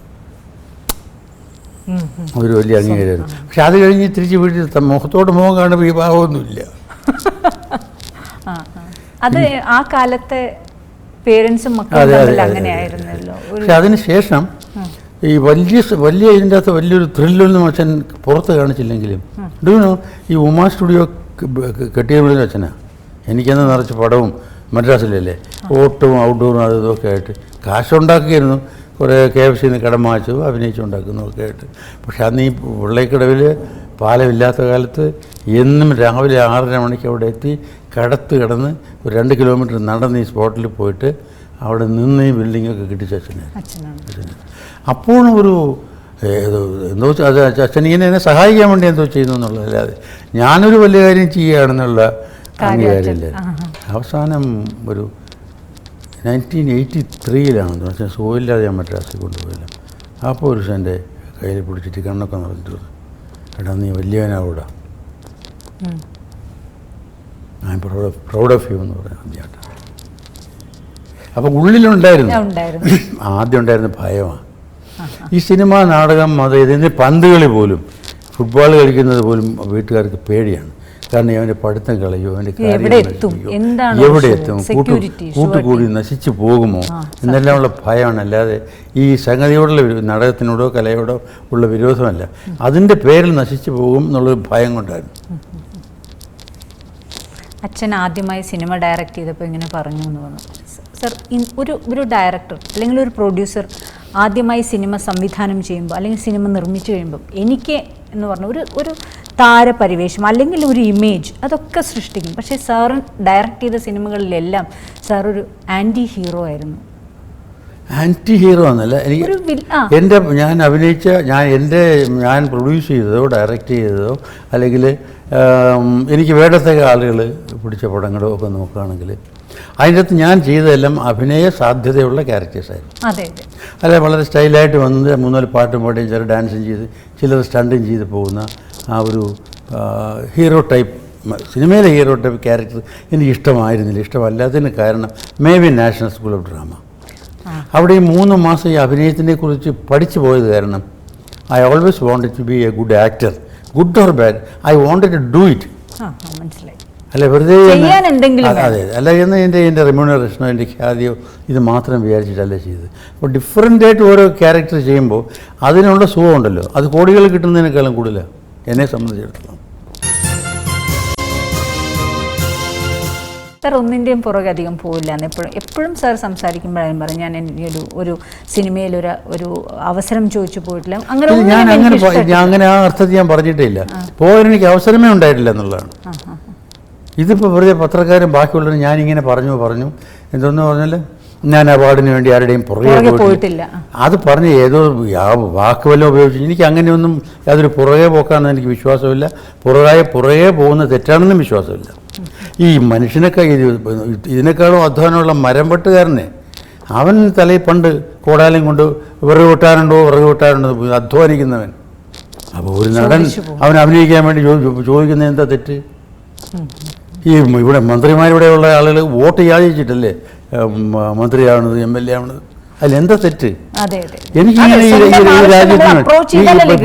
ഒരു വലിയ അംഗീകാരമായിരുന്നു. പക്ഷെ അത് കഴിഞ്ഞ് തിരിച്ച് വീട്ടിൽ മുഖത്തോട് മുഖം കാണുമ്പോൾ ഈ ഭാവമൊന്നുമില്ല. അത് ആ കാലത്തെ പേരൻസും മക്കളും അങ്ങനെയായിരുന്നല്ലോ. പക്ഷെ അതിന് ശേഷം ഈ വലിയ ഇതിൻ്റെ അകത്ത് വലിയൊരു ത്രില്ലൊന്നും അച്ഛൻ പുറത്ത് കാണിച്ചില്ലെങ്കിലും ഈ ഉമാ സ്റ്റുഡിയോ കെട്ടിയപ്പോഴും അച്ഛനാ. എനിക്കെന്ന് നിറച്ച് പടവും മദ്രാസിലല്ലേ, ഓട്ടവും ഔട്ട്ഡോറും അത് ഇതൊക്കെ ആയിട്ട് കാശുണ്ടാക്കിയിരുന്നു. കുറേ KFC കടം വാങ്ങിച്ചു അഭിനയിച്ചുണ്ടാക്കുന്നതൊക്കെ ആയിട്ട്. പക്ഷെ അന്ന് ഈ വെള്ളൈക്കടവിൽ പാലമില്ലാത്ത കാലത്ത് എന്നും രാവിലെ 6:30 മണിക്ക് അവിടെ എത്തി കടത്ത് കിടന്ന് ഒരു 2 കിലോമീറ്റർ നടന്ന് ഈ സ്പോട്ടിൽ പോയിട്ട് അവിടെ നിന്ന് ഈ ബിൽഡിങ്ങൊക്കെ കിട്ടിച്ച അച്ഛനാണ്. അപ്പോഴും ഒരു എന്തോ അത് അച്ഛനിങ്ങനെ എന്നെ സഹായിക്കാൻ വേണ്ടി എന്തോ ചെയ്യുന്നു എന്നുള്ളതല്ലാതെ ഞാനൊരു വലിയ കാര്യം ചെയ്യുകയാണെന്നുള്ള അംഗീകാരമില്ല. അവസാനം ഒരു 1983 അച്ഛൻ സുഖമില്ലാതെ ഞാൻ മദ്രാസിൽ കൊണ്ടുപോയില്ല. അപ്പോൾ ഒരു ദിവസം എൻ്റെ കയ്യിൽ പിടിച്ചിട്ട് കണ്ണൊക്കെ നിറഞ്ഞിട്ട്, എടാ നീ വലിയവനാവൂടാ, ഞാൻ പ്രൗഡ് ഓഫ് യു എന്ന് പറയാം ആദ്യമായിട്ട്. അപ്പോൾ ഉള്ളിലുണ്ടായിരുന്നു, ആദ്യം ഉണ്ടായിരുന്ന ഭയമാണ്. ഈ സിനിമ, നാടകം, അത് ഇതിൻ്റെ പന്തുകളി പോലും, ഫുട്ബോൾ കളിക്കുന്നത് പോലും വീട്ടുകാർക്ക് പേടിയാണ്. കാരണം അവൻ്റെ പഠിത്തം കളയോ, അവൻ്റെ എവിടെ എത്തും, കൂട്ടുകൂടി നശിച്ചു പോകുമോ എന്നെല്ലാമുള്ള ഭയമാണ്. അല്ലാതെ ഈ സംഗതിയോടുള്ള നാടകത്തിനോടോ കലയോടോ ഉള്ള വിരോധമല്ല. അതിൻ്റെ പേരിൽ നശിച്ചു പോകും എന്നുള്ളൊരു ഭയം കൊണ്ടായിരുന്നു. അച്ഛൻ ആദ്യമായി സിനിമ ഡയറക്റ്റ് ചെയ്തപ്പോൾ ഇങ്ങനെ പറഞ്ഞു എന്ന് പറഞ്ഞു. സർ, ഒരു ഡയറക്ടർ അല്ലെങ്കിൽ ഒരു പ്രൊഡ്യൂസർ ആദ്യമായി സിനിമ സംവിധാനം ചെയ്യുമ്പോൾ അല്ലെങ്കിൽ സിനിമ നിർമ്മിച്ചു കഴിയുമ്പം എനിക്ക് എന്ന് പറഞ്ഞ ഒരു താരപരിവേഷം അല്ലെങ്കിൽ ഒരു ഇമേജ് അതൊക്കെ സൃഷ്ടിക്കും. പക്ഷേ സാറ് ഡയറക്റ്റ് ചെയ്ത സിനിമകളിലെല്ലാം സാർ ഒരു ആൻറ്റി ഹീറോ ആയിരുന്നു. ആൻറ്റി ഹീറോ എന്നല്ല, എനിക്ക് ഞാൻ പ്രൊഡ്യൂസ് ചെയ്തതോ ഡയറക്റ്റ് ചെയ്തതോ അല്ലെങ്കിൽ എനിക്ക് വേണ്ടത്തൊക്കെ ആളുകൾ പിടിച്ച പടങ്ങളോ ഒക്കെ നോക്കുകയാണെങ്കിൽ അതിൻ്റെ അകത്ത് ഞാൻ ചെയ്തതെല്ലാം അഭിനയ സാധ്യതയുള്ള ക്യാരക്ടേഴ്സായിരുന്നു. അല്ലെ വളരെ സ്റ്റൈലായിട്ട് വന്നത് 3-4 പാട്ടും പാടുകയും ചില ഡാൻസും ചെയ്ത് ചിലർ സ്റ്റണ്ടും ചെയ്ത് പോകുന്ന ആ ഒരു ഹീറോ ടൈപ്പ് സിനിമയിലെ ഹീറോ ടൈപ്പ് ക്യാരക്ടർ എനിക്ക് ഇഷ്ടമായിരുന്നില്ല. ഇഷ്ടമല്ലാത്തതിന് കാരണം നാഷണൽ സ്കൂൾ ഓഫ് ഡ്രാമ, അവിടെ ഈ 3 മാസം ഈ അഭിനയത്തിനെ കുറിച്ച് പഠിച്ചു പോയത് കാരണം I always wanted to be a good actor, good or bad, I wanted to do it. അല്ല വെറുതെ അതെ അല്ല എന്ന് എൻ്റെ റെമ്യൂണറേഷനോ എൻ്റെ ഖ്യാതിയോ ഇത് മാത്രം വിചാരിച്ചിട്ടല്ല ചെയ്തത്. അപ്പോൾ ഡിഫറൻ്റായിട്ട് ഓരോ ക്യാരക്ടർ ചെയ്യുമ്പോൾ അതിനുള്ള സുഖമുണ്ടല്ലോ, അത് കോടികൾ കിട്ടുന്നതിനേക്കാളും കൂടുതലാണ് എന്നെ സംബന്ധിച്ചിടത്തോളം. സാർ ഒന്നിൻ്റെയും പുറകെ അധികം പോയില്ല എന്ന് എപ്പോഴും സാർ സംസാരിക്കുമ്പോഴും പറയും ഞാൻ ഒരു സിനിമയിൽ ഒരു അവസരം ചോദിച്ചു പോയിട്ടില്ല. അങ്ങനെ ആ അർത്ഥത്തിൽ ഞാൻ പറഞ്ഞിട്ടേ ഇല്ല. പോകാൻ എനിക്ക് അവസരമേ ഉണ്ടായിട്ടില്ല എന്നുള്ളതാണ്. ഇതിപ്പോൾ വെറുതെ പത്രക്കാരും ബാക്കിയുള്ളവരും ഞാനിങ്ങനെ പറഞ്ഞു എന്തോന്ന് പറഞ്ഞാൽ ഞാൻ അവാർഡിന് വേണ്ടി ആരുടെയും പുറകെ പോയിട്ടില്ല. അത് പറഞ്ഞ് ഏതോ വാക്ക് വല്ലതും ഉപയോഗിച്ചു. എനിക്ക് അങ്ങനെയൊന്നും യാതൊരു പുറകെ പോക്കാണെന്ന് എനിക്ക് വിശ്വാസമില്ല. പുറകെ പോകുന്ന തെറ്റാണെന്നും വിശ്വാസമില്ല. ഈ മനുഷ്യനൊക്കെ ഇതിനേക്കാളും അധ്വാനമുള്ള മരം വെട്ടുകാരനെ അവൻ തലയിൽ പണ്ട് കോടാലും കൊണ്ട് വിറക് വെട്ടാനുണ്ടോ അധ്വാനിക്കുന്നവൻ. അപ്പോൾ ഒരു നടൻ അവൻ അഭിനയിക്കാൻ വേണ്ടി ചോദിക്കുന്നത് എന്താ തെറ്റ്? ഈ ഇവിടെ മന്ത്രിമാരിവിടെയുള്ള ആളുകൾ വോട്ട് യാചിച്ചിട്ടല്ലേ മന്ത്രിയാവണത്, MLA ആവണത്. അതിലെന്താ തെറ്റ്? എനിക്കിങ്ങനെ ഈ രാജ്യത്തിന്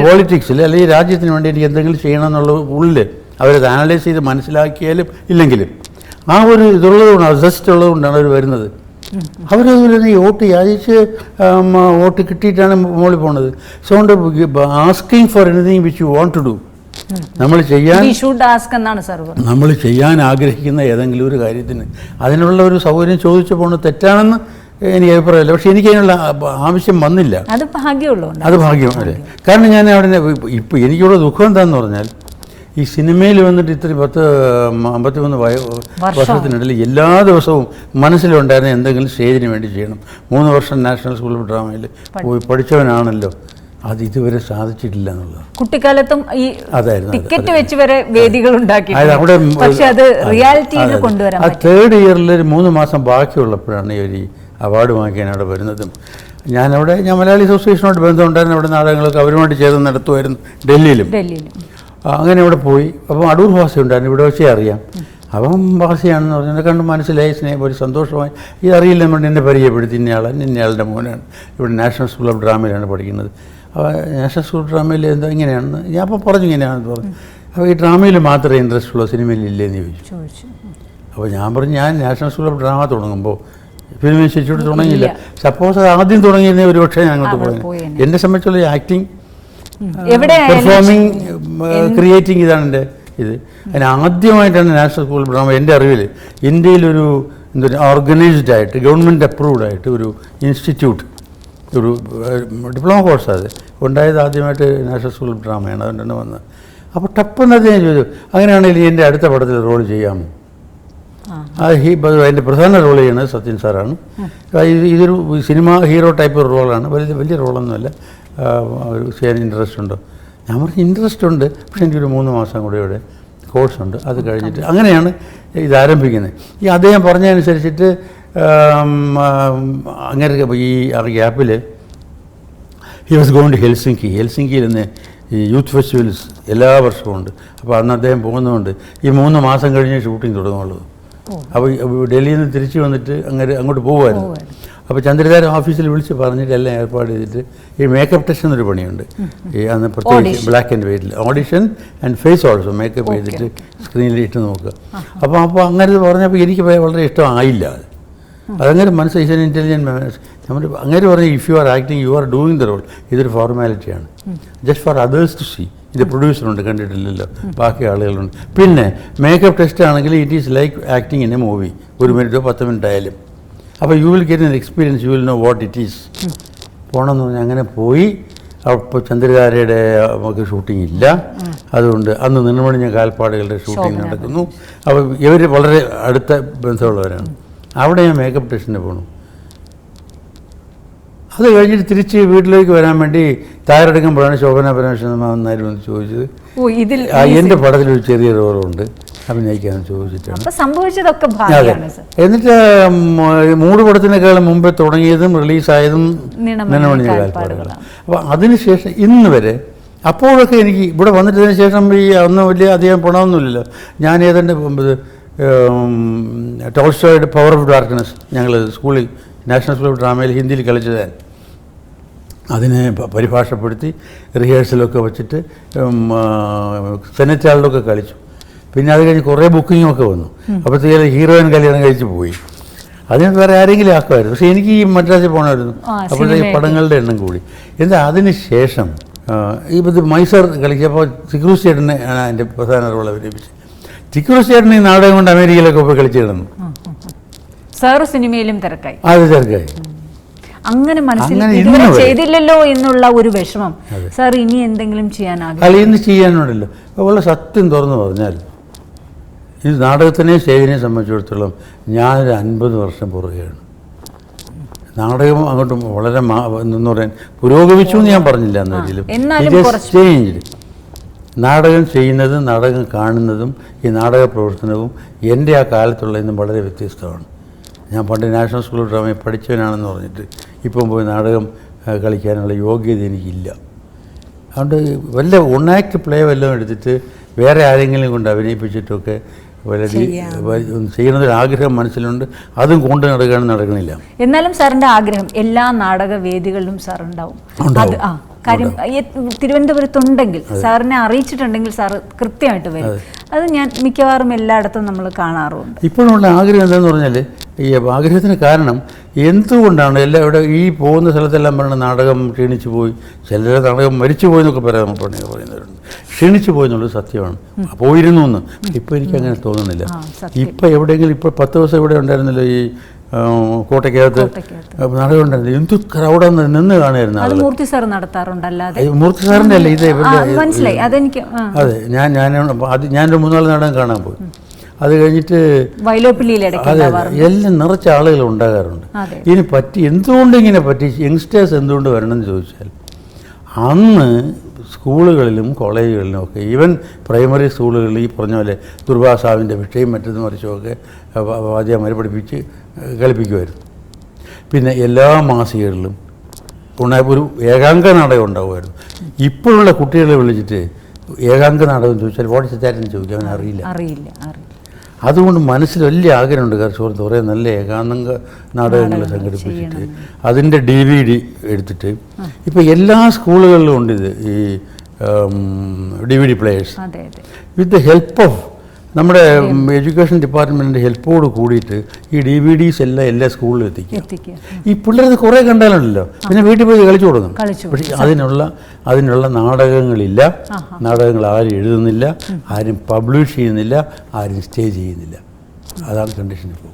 പോളിറ്റിക്സിൽ അല്ലെങ്കിൽ ഈ രാജ്യത്തിന് വേണ്ടി എനിക്ക് എന്തെങ്കിലും ചെയ്യണം എന്നുള്ള ഉള്ളിൽ അവരത് അനലൈസ് ചെയ്ത് മനസ്സിലാക്കിയാലും ഇല്ലെങ്കിലും ആ ഒരു ഇതുള്ളതുകൊണ്ട് അസസ്റ്റ് ഉള്ളതുകൊണ്ടാണ് അവർ വരുന്നത്. അവരതുപോലെ ഈ വോട്ട് യാചിച്ച് വോട്ട് കിട്ടിയിട്ടാണ് മുകളിൽ പോകുന്നത്. So asking for anything which you want to do, നമ്മൾ ചെയ്യാൻ ആഗ്രഹിക്കുന്ന ഏതെങ്കിലും ഒരു കാര്യത്തിന് അതിനുള്ള ഒരു സൗകര്യം ചോദിച്ചു പോകുന്നത് തെറ്റാണെന്ന് എനിക്ക് അഭിപ്രായമില്ല. പക്ഷേ എനിക്ക് അതിനുള്ള ആവശ്യം വന്നില്ല. അത് ഭാഗ്യം അല്ലേ. കാരണം ഞാൻ അവിടെ ഇപ്പോൾ എനിക്കുള്ള ദുഃഖം എന്താണെന്ന് പറഞ്ഞാൽ ഈ സിനിമയിൽ വന്നിട്ട് ഇത്രയും 53 വർഷത്തിനിടയിൽ എല്ലാ ദിവസവും മനസ്സിലുണ്ടായിരുന്ന എന്തെങ്കിലും സ്റ്റേജിന് വേണ്ടി ചെയ്യണം. 3 വർഷം നാഷണൽ സ്കൂൾ ഓഫ് ഡ്രാമയിൽ പോയി പഠിച്ചവനാണല്ലോ, അത് ഇതുവരെ സാധിച്ചിട്ടില്ല എന്നുള്ളത്. കുട്ടിക്കാലത്തും ഈ ടിക്കറ്റ് വെച്ച് വരെ വേദികൾ ഉണ്ടാക്കി, പക്ഷേ അത് റിയാലിറ്റിയിൽ കൊണ്ടുവരാൻ പറ്റും. 3rd ഇയറിൽ 3 മാസം ബാക്കിയുള്ളപ്പോഴാണ് ഈ ഒരു അവാർഡ് വാങ്ങിക്കാൻ അവിടെ വരുന്നതും. ഞാൻ മലയാളി അസോസിയേഷനോട് ബന്ധമുണ്ടായിരുന്നു. അവിടെ നാടകങ്ങളൊക്കെ അവരുമായിട്ട് ചേർന്ന് നടത്തുമായിരുന്നു ഡൽഹിയിലും. അങ്ങനെ അവിടെ പോയി. അപ്പം അടൂർ ഭാഷയുണ്ടായിരുന്നു, ഇവിടെ വെച്ചേ അറിയാം. അപ്പം ഭാഷയാണെന്ന് പറഞ്ഞാൽ കണ്ട് മനസ്സിലായി, സ്നേഹം, ഒരു സന്തോഷമായി. ഇത് അറിയില്ല നമ്മൾ എന്നെ പരിചയപ്പെടുത്തി, ഇന്നയാളുടെ മോനാണ്, ഇവിടെ നാഷണൽ സ്കൂൾ ഓഫ് ഡ്രാമയിലാണ് പഠിക്കുന്നത്. അപ്പോൾ നാഷണൽ സ്കൂൾ ഓഫ് ഡ്രാമയിൽ എന്താ ഇങ്ങനെയാണെന്ന് ഞാൻ അപ്പോൾ പറഞ്ഞു, ഇങ്ങനെയാണെന്ന് പറഞ്ഞു. അപ്പോൾ ഈ ഡ്രാമയിൽ മാത്രമേ ഇൻട്രസ്റ്റ് ഉള്ളൂ, സിനിമയിൽ ഇല്ലേന്ന് ചോദിച്ചു. അപ്പോൾ ഞാൻ പറഞ്ഞു, ഞാൻ നാഷണൽ സ്കൂൾ ഓഫ് ഡ്രാമ തുടങ്ങുമ്പോൾ ഫിലിം ഇൻസ്റ്റിറ്റ്യൂട്ട് തുടങ്ങിയില്ല. സപ്പോസ് അത് ആദ്യം ഒരു പക്ഷേ ഞാൻ അങ്ങോട്ട് പോയത്. എന്നെ സംബന്ധിച്ചുള്ള ആക്ടിങ്, പെർഫോമിങ്, ക്രിയേറ്റിംഗ്, ഇതാണ് എൻ്റെ ഇത്. അതിന് ആദ്യമായിട്ടാണ് നാഷണൽ സ്കൂൾ ഓഫ് ഡ്രാമ എൻ്റെ അറിവിൽ ഇന്ത്യയിലൊരു ഓർഗനൈസ്ഡ് ആയിട്ട് ഗവൺമെൻറ് അപ്രൂവ്ഡ് ആയിട്ട് ഒരു ഇൻസ്റ്റിറ്റ്യൂട്ട്, ഒരു ഡിപ്ലോമ കോഴ്സ് അത് ഉണ്ടായത് ആദ്യമായിട്ട് നാഷണൽ സ്കൂൾ ഓഫ് ഡ്രാമയാണ്. അതുകൊണ്ടാണ് വന്നത്. അപ്പോൾ ടപ്പെന്നത് ഞാൻ ചോദിച്ചു, അങ്ങനെയാണെങ്കിൽ എൻ്റെ അടുത്ത പടത്തിൽ റോൾ ചെയ്യാമോ? അതിൻ്റെ പ്രധാന റോൾ ചെയ്യുന്നത് സത്യൻ സാറാണ്. ഇതൊരു സിനിമ ഹീറോ ടൈപ്പ് റോളാണ്, വലിയ റോളൊന്നുമല്ല. ചെയ്യാൻ ഇൻട്രസ്റ്റ് ഉണ്ടോ? ഞാൻ പറഞ്ഞു ഇൻട്രസ്റ്റ് ഉണ്ട്, പക്ഷേ എനിക്കൊരു 3 മാസം കൂടെ ഇവിടെ കോഴ്സുണ്ട്, അത് കഴിഞ്ഞിട്ട് അങ്ങനെയാണ് ഇത് ആരംഭിക്കുന്നത്. ഈ അദ്ദേഹം പറഞ്ഞതനുസരിച്ചിട്ട് അങ്ങനെ ഈ ഗ്യാപ്പിൽ ഹി വാസ് ഗോയിങ് ടു ഹെൽസിങ്കിയിൽ നിന്ന് ഈ യൂത്ത് ഫെസ്റ്റിവൽസ് എല്ലാ വർഷവും ഉണ്ട്. അപ്പോൾ അന്ന് അദ്ദേഹം പോകുന്നതുകൊണ്ട് ഈ 3 മാസം കഴിഞ്ഞ് ഷൂട്ടിംഗ് തുടങ്ങുള്ളൂ. അപ്പോൾ ഡൽഹിയിൽ നിന്ന് തിരിച്ച് വന്നിട്ട് അങ്ങോട്ട് പോകുമായിരുന്നു. അപ്പോൾ ചന്ദ്രധാര ഓഫീസിൽ വിളിച്ച് പറഞ്ഞിട്ട് എല്ലാം ഏർപ്പാട് ചെയ്തിട്ട് ഈ മേക്കപ്പ് ടെസ്റ്റ് എന്നൊരു പണിയുണ്ട്. ഈ അന്ന് പ്രത്യേകിച്ച് ബ്ലാക്ക് ആൻഡ് വൈറ്റിൽ audition and face also makeup ചെയ്തിട്ട് സ്ക്രീനിൽ ഇട്ട് നോക്കുക. അപ്പോൾ അങ്ങനെ പറഞ്ഞപ്പോൾ എനിക്ക് വളരെ ഇഷ്ടമായില്ല. അതങ്ങനെ മനസ്സിലായി, ഇൻ്റലിജൻറ്റ് നമ്മൾ അങ്ങനെ പറഞ്ഞു, if you are acting you are doing the role, ഇതൊരു ഫോർമാലിറ്റിയാണ്, just for others to see. ഇത് പ്രൊഡ്യൂസറുണ്ട്, കണ്ടിട്ടില്ലല്ലോ, ബാക്കി ആളുകളുണ്ട്. പിന്നെ മേക്കപ്പ് ടെസ്റ്റ് ആണെങ്കിൽ it is like acting in a movie, 1 മിനിറ്റോ 10 മിനിറ്റ് ആയാലും. അപ്പോൾ you will get an experience, you will know what it is. പോകണമെന്ന് പറഞ്ഞാൽ അങ്ങനെ പോയി. അപ്പോൾ ചന്ദ്രധാരയുടെ നമുക്ക് ഷൂട്ടിംഗ് ഇല്ല, അതുകൊണ്ട് അന്ന് നിണമണിഞ്ഞ കാൽപ്പാടുകളുടെ ഷൂട്ടിംഗ് നടക്കുന്നു. അപ്പോൾ ഇവർ വളരെ അടുത്ത ബന്ധമുള്ളവരാണ്. അവിടെ ഞാൻ മേക്കപ്പ് ടെസ്റ്റിന് പോകണം. അത് കഴിഞ്ഞിട്ട് തിരിച്ച് വീട്ടിലേക്ക് വരാൻ വേണ്ടി തയ്യാറെടുക്കുമ്പോഴാണ് ശോഭന പരമേശ്വരൻ വന്നായിരുന്നു എന്ന് ചോദിച്ചത്. എൻ്റെ പടത്തിലൊരു ചെറിയ റോളുണ്ട്, അഭിനയിക്കാമെന്ന് ചോദിച്ചിട്ടാണ് സംഭവിച്ചതൊക്കെ. എന്നിട്ട് 3 പടത്തിനേക്കാളും മുമ്പേ തുടങ്ങിയതും റിലീസായതും നിണമണിഞ്ഞ കാൽപ്പാടുകളാണ്. അപ്പോൾ അതിനുശേഷം ഇന്ന് വരെ, അപ്പോഴൊക്കെ എനിക്ക് ഇവിടെ വന്നിട്ടതിന് ശേഷം ഈ അന്ന് വലിയ അധികം പണമൊന്നുമില്ലല്ലോ. ഞാൻ ഏതാണ്ട് ടോൾസ്റ്റോയുടെ പവർ ഓഫ് ഡാർക്ക്നെസ് ഞങ്ങൾ സ്കൂളിൽ നാഷണൽ സ്കൂൾ ഓഫ് ഡ്രാമയിൽ ഹിന്ദിയിൽ കളിച്ചതാണ്. അതിനെ പരിഭാഷപ്പെടുത്തി റിഹേഴ്സലൊക്കെ വെച്ചിട്ട് സെനറ്റ് ഹാളിലൊക്കെ കളിച്ചു. പിന്നെ അത് കഴിഞ്ഞ് കുറേ ബുക്കിങ്ങൊക്കെ വന്നു. അപ്പോഴത്തേക്കും ഹീറോയിൻ കല്യാണം കഴിച്ച് പോയി. അതിന് വേറെ ആരെങ്കിലും ആക്കുമായിരുന്നു. പക്ഷേ എനിക്ക് ഈ മദ്രാസിൽ പോകണമായിരുന്നു. അപ്പോഴത്തേക്ക് പടങ്ങളുടെ എണ്ണം കൂടി. എന്താ അതിന് ശേഷം ഇത് മൈസൂർ കളിച്ചപ്പോൾ സിക്രൂസ് ചേട്ടനെ ആണ് അതിൻ്റെ പ്രധാന റോൾ അഭിനയിപ്പിച്ചത്. സിക്രൂസ് ചേട്ടൻ ഈ നാടകം കൊണ്ട് അമേരിക്കയിലൊക്കെ പോയി കളിച്ചു കിടന്നു. സാറ് സിനിമയിലും തിരക്കായി. അത് തിരക്കായി. അങ്ങനെ മനസ്സിൽ ചെയ്തില്ലല്ലോ എന്നുള്ള ഒരു വിഷമം സാർ ഇനി എന്തെങ്കിലും ചെയ്യാനാകും? ഇന്ന് ചെയ്യാനുണ്ടല്ലോ. അതുപോലെ സത്യം തുറന്നു പറഞ്ഞാൽ ഈ നാടകത്തിനെയും സ്റ്റേജിനെയും സംബന്ധിച്ചിടത്തോളം ഞാനൊരു 50 വർഷം പുറകെയാണ്. നാടകം അങ്ങോട്ട് വളരെ എന്ന് പറയാൻ പുരോഗമിച്ചു എന്ന് ഞാൻ പറഞ്ഞില്ല. ചേഞ്ച് നാടകം ചെയ്യുന്നതും നാടകം കാണുന്നതും ഈ നാടക പ്രവർത്തനവും എൻ്റെ ആ കാലത്തുള്ളതിനും വളരെ വ്യത്യസ്തമാണ്. ഞാൻ പണ്ട് നാഷണൽ സ്കൂൾ ഓഫ് ഡ്രാമയിൽ പഠിച്ചവനാണെന്ന് പറഞ്ഞിട്ട് ഇപ്പം പോയി നാടകം കളിക്കാനുള്ള യോഗ്യത എനിക്കില്ല. അതുകൊണ്ട് വല്ല 1 ആക്ട് പ്ലേ വല്ലതും എടുത്തിട്ട് വേറെ ആരെങ്കിലും കൊണ്ട് അഭിനയിപ്പിച്ചിട്ടൊക്കെ ചെയ്യുന്നൊരു ആഗ്രഹം മനസ്സിലുണ്ട്. അതും കൊണ്ട് നടക്കണില്ല. എന്നാലും സാറിൻ്റെ ആഗ്രഹം എല്ലാ നാടകവേദികളിലും സാർ ഉണ്ടാവും. കാര്യം തിരുവനന്തപുരത്തുണ്ടെങ്കിൽ സാറിനെ അറിയിച്ചിട്ടുണ്ടെങ്കിൽ സാറ് കൃത്യമായിട്ട് വരും. അത് ഞാൻ മിക്കവാറും എല്ലായിടത്തും നമ്മൾ കാണാറുണ്ട്. ഇപ്പോഴുള്ള ആഗ്രഹം എന്താണെന്ന് പറഞ്ഞാൽ, ഈ ആഗ്രഹത്തിന് കാരണം എന്തുകൊണ്ടാണ് ഇവിടെ ഈ പോകുന്ന സ്ഥലത്തെല്ലാം പറയുന്നത് നാടകം ക്ഷീണിച്ചു പോയി, ചിലരെ നാടകം മരിച്ചു പോയി എന്നൊക്കെ പറയുന്നവരുണ്ട്. ക്ഷീണിച്ചു പോയി എന്നുള്ളത് സത്യമാണ്, പോയിരുന്നു എന്ന്. ഇപ്പോൾ എനിക്കങ്ങനെ തോന്നുന്നില്ല. ഇപ്പം എവിടെയെങ്കിലും ഇപ്പോൾ 10 ദിവസം ഇവിടെ ഉണ്ടായിരുന്നല്ലോ ഈ കോട്ടയ്ക്കകത്ത് നാടകം ഉണ്ടായിരുന്നു. എന്ത് ക്രൗഡാന്ന് നിന്ന് കാണുമായിരുന്നു. മൂർത്തി സാർ നടത്താറുണ്ടല്ലാതെ മൂർത്തി സാറിൻ്റെ അല്ല, ഇത് മനസ്സിലായി. അതെനിക്ക് അതെ, ഞാനൊരു 3-4 നാടകം കാണാൻ പോയി. അത് കഴിഞ്ഞിട്ട് അതെ എല്ലാം നിറച്ച ആളുകൾ ഉണ്ടാകാറുണ്ട്. ഇനി എന്തുകൊണ്ട് ഇങ്ങനെ പറ്റി, യങ്സ്റ്റേഴ്സ് എന്തുകൊണ്ട് വരണമെന്ന് ചോദിച്ചാൽ, അന്ന് സ്കൂളുകളിലും കോളേജുകളിലും ഒക്കെ, ഈവൻ പ്രൈമറി സ്കൂളുകളിൽ ഈ പറഞ്ഞ പോലെ ദുർവാസാവിൻ്റെ ഭിക്ഷയും മറ്റതും മറിച്ചുമൊക്കെ വാദ്യമാരെ പഠിപ്പിച്ച് കളിപ്പിക്കുമായിരുന്നു. പിന്നെ എല്ലാ മാസികകളിലും ഒരു ഏകാംഗ നാടകം ഉണ്ടാകുമായിരുന്നു. ഇപ്പോഴുള്ള കുട്ടികളെ വിളിച്ചിട്ട് ഏകാംഗ നാടകം ചോദിച്ചാൽ വാട്ട് ഇസ് ദാറ്റ് എന്ന് ചോദിക്കാൻ അവൻ അറിയില്ല. അതുകൊണ്ട് മനസ്സിൽ വലിയ ആഗ്രഹമുണ്ട് സുഹൃത്ത്, കുറേ നല്ല ഏകാംഗ നാടകങ്ങൾ സംഘടിപ്പിച്ചിട്ട് അതിൻ്റെ DVD എടുത്തിട്ട് ഇപ്പോൾ എല്ലാ സ്കൂളുകളിലും ഉണ്ട് ഇത്, ഈ DVD players. With the help of നമ്മുടെ എഡ്യൂക്കേഷൻ ഡിപ്പാർട്ട്മെൻറ്റിൻ്റെ ഹെൽപ്പോട് കൂടിയിട്ട് ഈ DVDs എല്ലാം എല്ലാ സ്കൂളിലും എത്തിക്കുക. ഈ പിള്ളേരത് കുറേ കണ്ടാലുണ്ടല്ലോ, പിന്നെ വീട്ടിൽ പോയി കളിച്ചു കൊടുക്കും. പക്ഷേ അതിനുള്ള നാടകങ്ങളില്ല, നാടകങ്ങൾ ആരും എഴുതുന്നില്ല, ആരും പബ്ലിഷ് ചെയ്യുന്നില്ല, ആരും സ്റ്റേജ് ചെയ്യുന്നില്ല. അതാണ് കണ്ടീഷൻ ഇപ്പോൾ.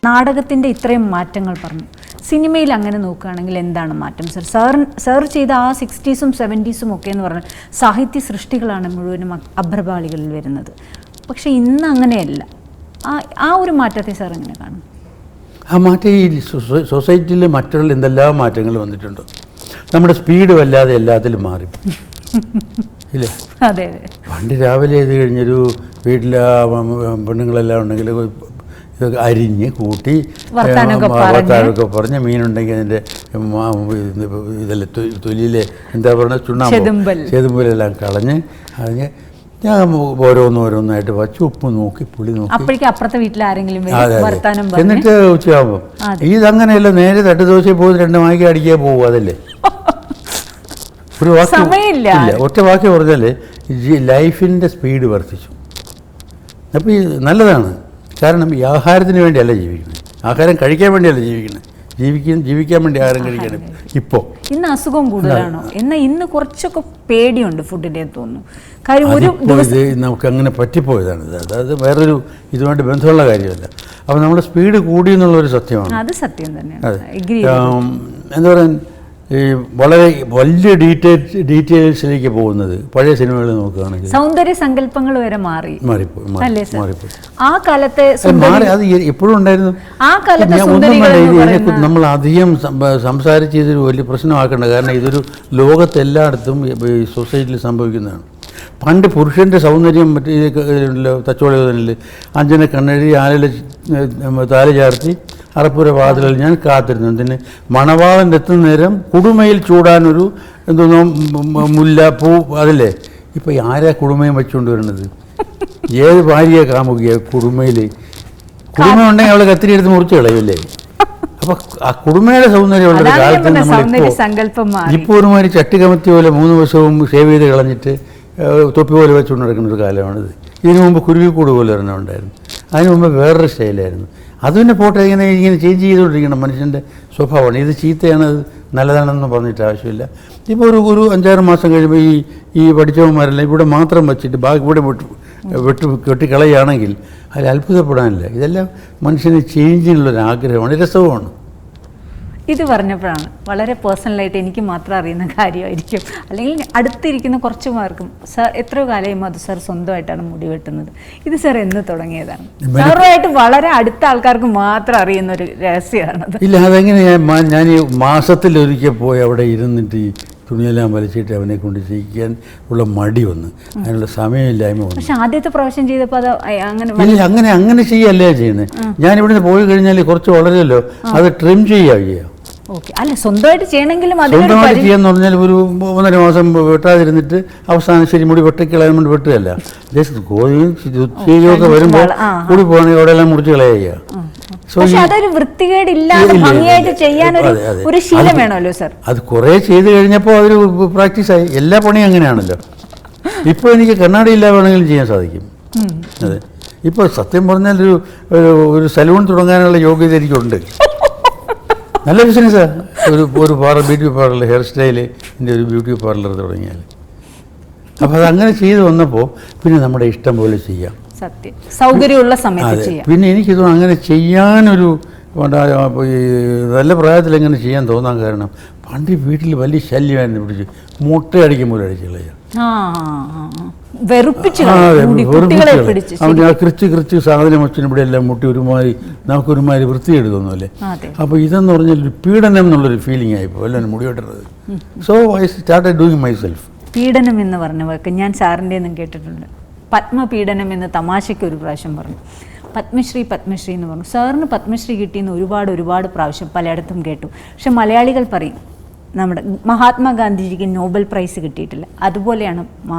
നാടകത്തിൻ്റെ ഇത്രയും മാറ്റങ്ങൾ പറഞ്ഞു. സിനിമയിൽ അങ്ങനെ നോക്കുകയാണെങ്കിൽ എന്താണ് മാറ്റം സാർ ചെയ്ത ആ 60s ഉം 70s ഉം ഒക്കെ എന്ന് പറഞ്ഞാൽ സാഹിത്യ സൃഷ്ടികളാണ് മുഴുവനും അഭ്രപാളികളിൽ വരുന്നത്. പക്ഷേ ഇന്ന് അങ്ങനെയല്ല. ആ ഒരു മാറ്റത്തെ സാർ എങ്ങനെ കാണും? ആ മാറ്റം ഈ സൊസൈറ്റിയിൽ മറ്റുള്ള എന്തെല്ലാം മാറ്റങ്ങൾ വന്നിട്ടുണ്ട്. നമ്മുടെ സ്പീഡ് വല്ലാതെ എല്ലാത്തിലും മാറി ഇല്ലേ? അതെ. പണ്ട് രാവിലെ ഇത് കഴിഞ്ഞൊരു വീട്ടിലെ പെണ്ണുങ്ങളെല്ലാം ഉണ്ടെങ്കിൽ ഇതൊക്കെ അരിഞ്ഞ് കൂട്ടി വർത്താനമൊക്കെ പറഞ്ഞ്, മീനുണ്ടെങ്കിൽ അതിൻ്റെ ഇതെല്ലാം തൊലിയിലെ എന്താ പറയുക ചെതുമ്പലെല്ലാം കളഞ്ഞ് അതിന് ഞാൻ ഓരോന്നായിട്ട് വച്ച് ഉപ്പ് നോക്കി പുളി നോക്കി അപ്പുറത്തെ വീട്ടിൽ ആരെങ്കിലും എന്നിട്ട് ഉച്ചയാകുമ്പോൾ ഇതങ്ങനെയല്ല, നേരെ തട്ട് ദോശയിൽ പോയി 2 വാക്കി അടിക്കാൻ പോകും. അതല്ലേ ഒരു വാക്കില്ല, ഒറ്റ വാക്ക് പറഞ്ഞാൽ ലൈഫിൻ്റെ സ്പീഡ് വർദ്ധിച്ചു. അപ്പോൾ ഈ നല്ലതാണ്. കാരണം ഈ ആഹാരത്തിന് വേണ്ടിയല്ല ജീവിക്കുന്നത്, ആഹാരം കഴിക്കാൻ വേണ്ടിയല്ല ജീവിക്കുന്നത്, ജീവിക്കാൻ വേണ്ടി ആഹാരം കഴിക്കണം. ഇന്ന് അസുഖം കൂടുതലാണോ? എന്നാൽ ഇന്ന് കുറച്ചൊക്കെ പേടിയുണ്ട് ഫുഡിൻ്റെ തോന്നുന്നു. കാര്യം ഇത് നമുക്ക് അങ്ങനെ പറ്റിപ്പോയതാണ്. അതായത് വേറൊരു ഇതുമായിട്ട് ബന്ധമുള്ള കാര്യമല്ല. അപ്പോൾ നമ്മുടെ സ്പീഡ് കൂടി എന്നുള്ളൊരു സത്യമാണ്. അത് സത്യം തന്നെയാണ്. അതെ, എന്താ പറയുക, ഈ വളരെ വലിയ ഡീറ്റെയിൽസിലേക്ക് പോകുന്നത് പഴയ സിനിമകൾ നോക്കുകയാണെങ്കിൽ സൗന്ദര്യ സങ്കല്പങ്ങൾ വരെ മാറിപ്പോയി. ആ കാലത്തെ അത് എപ്പോഴും ഉണ്ടായിരുന്നു. നമ്മൾ അധികം സംസാരിച്ച് ഇതൊരു വലിയ പ്രശ്നമാക്കേണ്ട, കാരണം ഇതൊരു ലോകത്തെല്ലായിടത്തും ഈ സൊസൈറ്റിയിൽ സംഭവിക്കുന്നതാണ്. പണ്ട് പുരുഷൻ്റെ സൗന്ദര്യം മറ്റേ തച്ചോളിൽ 5 കണ്ണെഴുതി 6 താലി ചാർത്തി അറപ്പുര വാതിലിൽ ഞാൻ കാത്തിരുന്നു. എന്തിന്? മണവാളൻ്റെ എത്തുന്ന നേരം കുടുമയിൽ ചൂടാനൊരു എന്തോന്നോ മുല്ലപ്പൂ, അതല്ലേ? ഇപ്പോൾ ആരാ കുടുമയും വെച്ചുകൊണ്ട് വരുന്നത്? ഏത് ഭാര്യയെ കാമുകിയ കുടുമയിൽ? കുടുമ ഉണ്ടെങ്കിൽ അവളെ കത്തിരി എടുത്ത് മുറിച്ച് കളയുമല്ലേ? അപ്പോൾ ആ കുടുമയുടെ സൗന്ദര്യമുള്ളൊരു കാലത്ത് ഇപ്പോൾ ഒരുമാതിരി ചട്ടികമത്തി പോലെ 3 ദിവസവും ഷേവ് ചെയ്ത് കളഞ്ഞിട്ട് തൊപ്പി പോലെ വെച്ചുകൊണ്ട് നടക്കുന്നൊരു കാലമാണിത്. ഇതിനു മുമ്പ് കുരുവിക്കൂട് പോലെ ഒരെണ്ണം ഉണ്ടായിരുന്നു. അതിന് മുമ്പ് വേറൊരു സ്റ്റൈലായിരുന്നു. അതുതന്നെ പോട്ടെ, ഇങ്ങനെ ചേഞ്ച് ചെയ്തുകൊണ്ടിരിക്കണം. മനുഷ്യൻ്റെ സ്വഭാവമാണ്. ഇത് ചീത്തയാണ്, അത് നല്ലതാണെന്ന് പറഞ്ഞിട്ട് ആവശ്യമില്ല. ഇപ്പോൾ ഒരു 5-6 മാസം കഴിയുമ്പോൾ ഈ പഠിച്ചവന്മാരെല്ലാം ഇവിടെ മാത്രം വെച്ചിട്ട് ബാക്കി ഇവിടെ വെട്ടിക്കളയുകയാണെങ്കിൽ അതിൽ അത്ഭുതപ്പെടാനില്ല. ഇതെല്ലാം മനുഷ്യന് ചേഞ്ചിനുള്ളൊരാഗ്രഹമാണ്, രസവുമാണ്. ഇത് പറഞ്ഞപ്പോഴാണ് വളരെ പേഴ്സണലായിട്ട് എനിക്ക് മാത്രം അറിയുന്ന കാര്യമായിരിക്കും, അല്ലെങ്കിൽ അടുത്തിരിക്കുന്ന കുറച്ച് പേർക്കും. സാർ എത്രയോ കാലമായി മധു സാർ സ്വന്തമായിട്ടാണ് മുടി വെട്ടുന്നത്. ഇത് സാർ എന്ന് തുടങ്ങിയതാണ്? സാറുമായിട്ട് വളരെ അടുത്ത ആൾക്കാർക്ക് മാത്രം അറിയുന്ന ഒരു രഹസ്യമാണത്. ഇല്ല, അതെങ്ങനെ ഞാൻ ഈ മാസത്തിലൊരിക്കൽ പോയി അവിടെ ഇരുന്നിട്ട് ഈ തുണിയെല്ലാം വലിച്ചിട്ട് അവനെ കൊണ്ട് ചെയ്യിക്കാൻ ഉള്ള മടി വന്ന്, അതിനുള്ള സമയമില്ലായ്മ വന്നു. പക്ഷെ ആദ്യത്തെ പ്രാവശ്യം ചെയ്തപ്പോൾ അത് അങ്ങനെ ചെയ്യല്ലേ ചെയ്യുന്നത്. ഞാൻ ഇവിടുന്ന് പോയി കഴിഞ്ഞാൽ കുറച്ച് വളരുമല്ലോ, അത് ട്രിം ചെയ്യുക. ഓക്കെ. അല്ല, സ്വന്തമായിട്ട് ചെയ്യണമെങ്കിലും സ്വന്തമായിട്ട് ചെയ്യാന്ന് പറഞ്ഞാൽ ഒരു 1.5 മാസം വെട്ടാതിരുന്നിട്ട് അവസാനം ശരി മുടി വെട്ടിക്കളയാൻ വേണ്ടി വെട്ടുകയല്ല. ജസ്റ്റ് ശരിയൊക്കെ വരുമ്പോൾ കൂടി പോകണമെങ്കിൽ അവിടെ എല്ലാം മുറിച്ച് കളയുക. അതൊരു വൃത്തികേടില്ലാതെ ഭംഗിയായിട്ട് ചെയ്യാനൊരു ശീലം വേണമല്ലോ സർ. അത് കുറേ ചെയ്ത് കഴിഞ്ഞപ്പോൾ അതൊരു പ്രാക്ടീസായി. എല്ലാ പണിയും അങ്ങനെയാണല്ലോ. ഇപ്പോൾ എനിക്ക് കണ്ണാടി ഇല്ലാതെ വേണമെങ്കിലും ചെയ്യാൻ സാധിക്കും. അതെ, ഇപ്പോൾ സത്യം പറഞ്ഞാൽ ഒരു സലൂൺ തുടങ്ങാനുള്ള യോഗ്യത എനിക്കുണ്ട്. നല്ല ബിസിനസ്സാണ്. ഒരു ബ്യൂട്ടി പാർലർ, ഹെയർ സ്റ്റൈല്, എൻ്റെ ഒരു ബ്യൂട്ടി പാർലർ തുടങ്ങിയാൽ. അപ്പോൾ അതങ്ങനെ ചെയ്ത് വന്നപ്പോൾ പിന്നെ നമ്മുടെ ഇഷ്ടം പോലെ ചെയ്യാം. സത്യം, സൗകര്യമുള്ള സമയത്ത് ചെയ്യാം. പിന്നെ എനിക്കിത് അങ്ങനെ ചെയ്യാനൊരു നല്ല പ്രായത്തിൽ എങ്ങനെ ചെയ്യാൻ തോന്നാൻ കാരണം പണ്ട് വീട്ടിൽ വലിയ ശല്യമായിരുന്നു. പിടിച്ച് മുട്ടയടിക്കുമ്പോൾ അടിച്ചു കളയുക. ക്രിച്ച് സാധനം വെച്ചിന് ഇവിടെ എല്ലാം മുട്ടി നമുക്കൊരുമാതിരി വൃത്തികേട് തോന്നുമല്ലേ. അപ്പോൾ ഇതെന്ന് പറഞ്ഞാൽ ഒരു പീഡനം എന്നുള്ളൊരു ഫീലിംഗ് ആയിപ്പോൾ എല്ലാം മുടി വെട്ടുന്നത്. So I started doing myself. പീഡനം എന്ന് പറഞ്ഞ വാക്ക് ഞാൻ സാറിൻ്റെ ഒന്നും കേട്ടിട്ടുണ്ട്. പത്മപീഡനം എന്ന് തമാശയ്ക്ക് ഒരു പ്രാവശ്യം പറഞ്ഞു. പത്മശ്രീ എന്ന് പറഞ്ഞു. സാറിന് പത്മശ്രീ കിട്ടിയെന്ന് ഒരുപാട് പ്രാവശ്യം പലയിടത്തും കേട്ടു. പക്ഷെ മലയാളികൾ പറയും നമ്മുടെ മഹാത്മാഗാന്ധിജിക്ക് നോബൽ പ്രൈസ് കിട്ടിയിട്ടില്ല. അതുപോലെയാണ്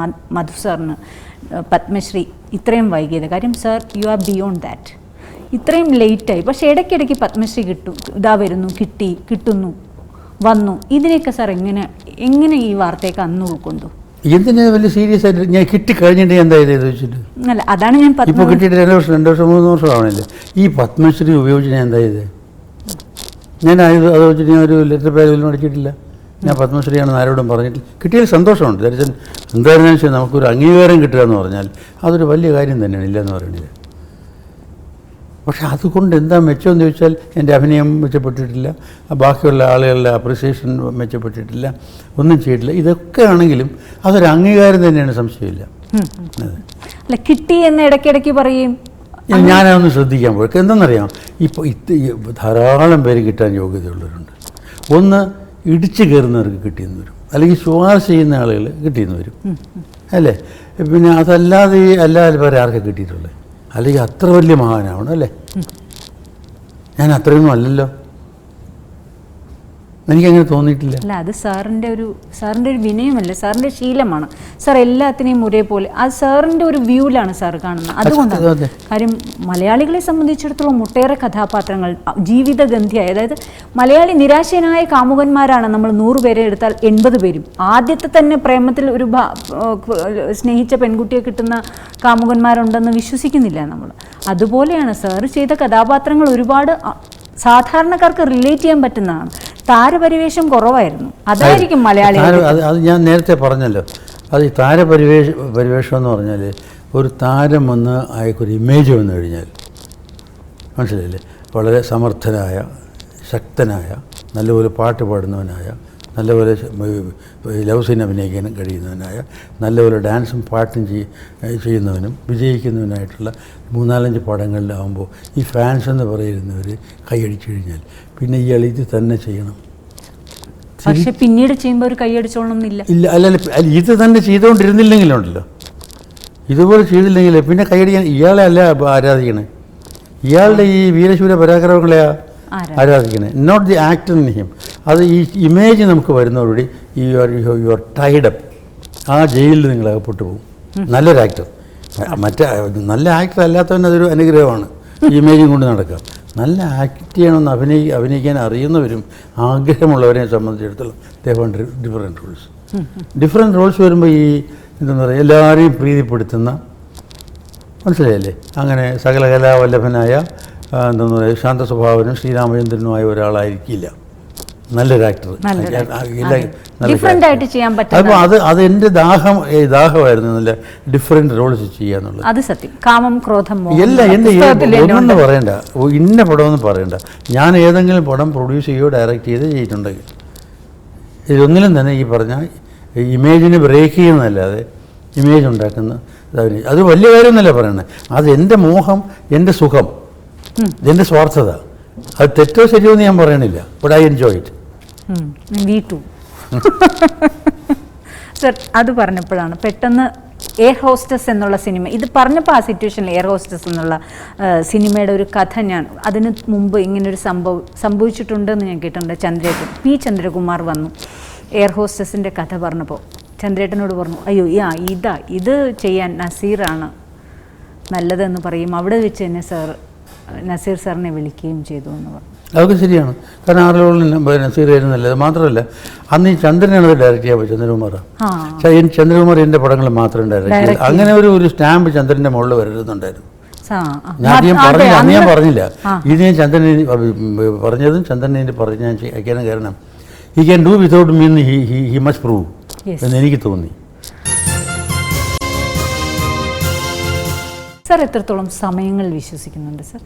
മധു സാറിന് പത്മശ്രീ ഇത്രയും വൈകിയത്. കാര്യം sir you are beyond that. ഇത്രയും ലേറ്റായി. പക്ഷേ ഇടയ്ക്കിടയ്ക്ക് പത്മശ്രീ വരുന്നു, കിട്ടുന്നു, വന്നു. ഇതിനെയൊക്കെ സാർ എങ്ങനെ ഈ വാർത്തയൊക്കെ അന്ന് ഉൾക്കൊണ്ടു? എന്തിനാ വലിയ സീരിയസ് ആയിട്ട് ഞാൻ കിട്ടി കഴിഞ്ഞിട്ട് എന്താ ഇത് വെച്ചിട്ട്? അല്ല, അതാണ് ഞാൻ ഇപ്പോൾ കിട്ടിയിട്ട് 2 വർഷം 3 വർഷം ആവണില്ലേ. ഈ പത്മശ്രീ ഉപയോഗിച്ച് ഞാൻ എന്താ ചെയ്തത്? ഞാൻ അത് വെച്ചിട്ട് ഞാൻ ഒരു ലെറ്റർ പേരിലും അടിച്ചിട്ടില്ല. ഞാൻ പത്മശ്രീയാണെന്ന് ആരോടും പറഞ്ഞിട്ടില്ല. കിട്ടിയാൽ സന്തോഷമുണ്ട്. ദരിദ്രൻ എന്തായിരുന്നാലും ശരി, നമുക്കൊരു അംഗീകാരം കിട്ടുക എന്ന് പറഞ്ഞാൽ അതൊരു വലിയ കാര്യം തന്നെയാണ്, ഇല്ലയെന്ന് പറയുന്നില്ല. പക്ഷെ അതുകൊണ്ട് എന്താ മെച്ചമെന്ന് ചോദിച്ചാൽ എൻ്റെ അഭിനയം മെച്ചപ്പെട്ടിട്ടില്ല, ബാക്കിയുള്ള ആളുകളുടെ അപ്രിസിയേഷൻ മെച്ചപ്പെട്ടിട്ടില്ല, ഒന്നും ചെയ്തിട്ടില്ല. ഇതൊക്കെ ആണെങ്കിലും അതൊരു അംഗീകാരം തന്നെയാണ്, സംശയമില്ല. അല്ല, കിട്ടി എന്ന് ഇടയ്ക്കിടയ്ക്ക് പറയും. ഞാനതൊന്ന് ശ്രദ്ധിക്കാൻ പോയി. എന്തെന്നറിയാം, ഇപ്പോൾ ധാരാളം പേര് കിട്ടാൻ യോഗ്യതയുള്ളവരുണ്ട്. ഒന്ന് ഇടിച്ചു കയറുന്നവർക്ക് കിട്ടിയെന്ന് വരും, അല്ലെങ്കിൽ ശുപാർശ ചെയ്യുന്ന ആളുകൾ കിട്ടിയെന്ന് വരും, അല്ലേ? പിന്നെ അതല്ലാതെ വേറെ ആർക്കും കിട്ടിയിട്ടുള്ളത്? അല്ലെങ്കിൽ അത്ര വലിയ മഹാനാവണം, അല്ലേ? ഞാൻ അത്രയൊന്നും അല്ലല്ലോ, എനിക്കങ്ങനെ തോന്നിയിട്ടില്ല. അല്ല, അത് സാറിൻ്റെ ഒരു വിനയമല്ല, സാറിൻ്റെ ശീലമാണ്. സാർ എല്ലാത്തിനെയും ഒരേപോലെ, അത് സാറിൻ്റെ ഒരു വ്യൂവിലാണ് സാർ കാണുന്നത്. അതുകൊണ്ടാണ്. കാര്യം മലയാളികളെ സംബന്ധിച്ചിടത്തോളം ഒട്ടേറെ കഥാപാത്രങ്ങൾ ജീവിതഗന്ധിയായ, അതായത് മലയാളി നിരാശനായ കാമുകന്മാരാണ്. നമ്മൾ 100 പേരെ എടുത്താൽ 80 പേരും ആദ്യത്തെ തന്നെ പ്രേമത്തിൽ ഒരു സ്നേഹിച്ച പെൺകുട്ടിയെ കിട്ടുന്ന കാമുകന്മാരുണ്ടെന്ന് വിശ്വസിക്കുന്നില്ല നമ്മൾ. അതുപോലെയാണ് സാർ ചെയ്ത കഥാപാത്രങ്ങൾ ഒരുപാട് സാധാരണക്കാർക്ക് റിലേറ്റ് ചെയ്യാൻ പറ്റുന്നതാണ്. താരപരിവേഷം കുറവായിരുന്നു, അതായിരിക്കും മലയാളികൾ. അത് ഞാൻ നേരത്തെ പറഞ്ഞല്ലോ. അത് ഈ താരപരിവേഷം എന്ന് പറഞ്ഞാൽ ഒരു താരം വന്ന് അയാൾക്കൊരു ഇമേജ് വന്നു കഴിഞ്ഞാൽ, മനസ്സിലായില്ലേ, വളരെ സമർത്ഥനായ, ശക്തനായ, നല്ലപോലെ പാട്ട് പാടുന്നവനായ, നല്ലപോലെ ലവ് സീൻ അഭിനയിക്കാൻ കഴിയുന്നവനായ, നല്ലപോലെ ഡാൻസും പാട്ടും ചെയ്യുന്നവനും വിജയിക്കുന്നവനായിട്ടുള്ള 3-4 പടങ്ങളിലാവുമ്പോൾ ഈ ഫാൻസ് എന്ന് പറയുന്നവർ കൈയടിച്ചു കഴിഞ്ഞാൽ പിന്നെ ഇയാൾ ഇത് തന്നെ ചെയ്യണം. പക്ഷെ പിന്നീട് ചെയ്യുമ്പോൾ ഒരു കൈയടിച്ചോളണം എന്നില്ല. അല്ല, ഇത് തന്നെ ചെയ്തുകൊണ്ടിരുന്നില്ലെങ്കിലുണ്ടല്ലോ, ഇതുപോലെ ചെയ്തില്ലെങ്കിൽ പിന്നെ കൈയടിക്കാൻ ഇയാളെ അല്ല ആരാധിക്കണേ, ഇയാളുടെ ഈ വീരശൂര പരാക്രമങ്ങളെയാ ആരാധിക്കണേ, not the actor in him. അത് ഈ ഇമേജ് നമുക്ക് വരുന്നതോടുകൂടി യു ആർ ടൈഡ് അപ്പ്. ആ ജയിലിൽ നിങ്ങൾ അകപ്പെട്ടു പോകും. നല്ലൊരു ആക്ടർ, നല്ല ആക്ടർ അല്ലാത്തവൻ അതൊരു അനുഗ്രഹമാണ്, ഇമേജും കൊണ്ട് നടക്കുക. നല്ല ആക്ട് ചെയ്യണമെന്ന് അഭിനയിക്കാൻ അറിയുന്നവരും ആഗ്രഹമുള്ളവരെ സംബന്ധിച്ചിടത്തോളം ഡിഫറെൻറ്റ് റോൾസ് വരുമ്പോൾ ഈ എന്താ പറയുക, എല്ലാവരെയും പ്രീതിപ്പെടുത്തുന്ന, മനസ്സിലായല്ലേ, അങ്ങനെ സകല കലാവല്ലഭനായ എന്താ പറയുക, ശാന്ത സ്വഭാവനും ശ്രീരാമചന്ദ്രനുമായ ഒരാളായിരിക്കില്ല നല്ലൊരു ആക്ടർ. അപ്പോൾ അത് എൻ്റെ ദാഹമായിരുന്നു, നല്ല ഡിഫറെൻറ്റ് റോൾസ് ചെയ്യാന്നുള്ളത്. അത് സത്യം. കാമം, ക്രോധം, എല്ലാം എൻ്റെ ഒന്നും പറയണ്ട, ഇന്ന പടമൊന്നും പറയണ്ട. ഞാൻ ഏതെങ്കിലും പടം പ്രൊഡ്യൂസ് ചെയ്യുകയോ ഡയറക്റ്റ് ചെയ്തിട്ടുണ്ടെങ്കിൽ ഇതൊന്നിലും തന്നെ ഈ പറഞ്ഞ ഇമേജിനെ ബ്രേക്ക് ചെയ്യുന്നതല്ലാതെ ഇമേജ് ഉണ്ടാക്കുന്ന അത് വലിയ കാര്യമൊന്നുമല്ല പറയണത്. അത് എൻ്റെ മോഹം, എൻ്റെ സുഖം, എൻ്റെ സ്വാർത്ഥത. അത് തെറ്റോ ശരിയോ എന്ന് ഞാൻ പറയണില്ല. But I enjoy it. Sir, അത് പറഞ്ഞപ്പോഴാണ് പെട്ടെന്ന് എയർ ഹോസ്റ്റസ് എന്നുള്ള സിനിമ, ഇത് പറഞ്ഞപ്പോൾ ആ സിറ്റുവേഷനിൽ എയർ ഹോസ്റ്റസ് എന്നുള്ള സിനിമയുടെ ഒരു കഥ ഞാൻ അതിന് മുമ്പ് ഇങ്ങനൊരു സംഭവിച്ചിട്ടുണ്ടെന്ന് ഞാൻ കേട്ടിട്ടുണ്ട്. പി ചന്ദ്രകുമാർ വന്നു എയർ ഹോസ്റ്റസിൻ്റെ കഥ പറഞ്ഞപ്പോൾ ചന്ദ്രേട്ടനോട് പറഞ്ഞു, അയ്യോ ഇത് ചെയ്യാൻ നസീറാണ് നല്ലതെന്ന് പറയും. അവിടെ വെച്ച് തന്നെ നസീർ സാറിനെ വിളിക്കുകയും ചെയ്തു എന്ന് പറഞ്ഞു. അതൊക്കെ ശരിയാണ്. കാരണം ആളുകൾ നസീർ ആയിരുന്നല്ലേ. അത് മാത്രമല്ല, അന്ന് ഈ ചന്ദ്രനാണ് ഡയറക്റ്റ് ചെയ്യാൻ ചന്ദ്രകുമാറാണ്. ചന്ദ്രകുമാർ എൻ്റെ പടങ്ങൾ മാത്രം ഡയറക്റ്റ് ചെയ്തു. അങ്ങനെ ഒരു സ്റ്റാമ്പ് ചന്ദ്രൻ്റെ മുകളിൽ വരുന്നുണ്ടായിരുന്നു. ഞാൻ പറഞ്ഞില്ല ഇത്. ഞാൻ ചന്ദ്രനെ പറഞ്ഞതും ചന്ദ്രനെ പറഞ്ഞ് ഞാൻ അയക്കാനും കാരണം he can do without mean he must prove എന്ന് എനിക്ക് തോന്നി. സാർ എത്രത്തോളം സമയങ്ങൾ വിശ്വസിക്കുന്നുണ്ട് സാർ?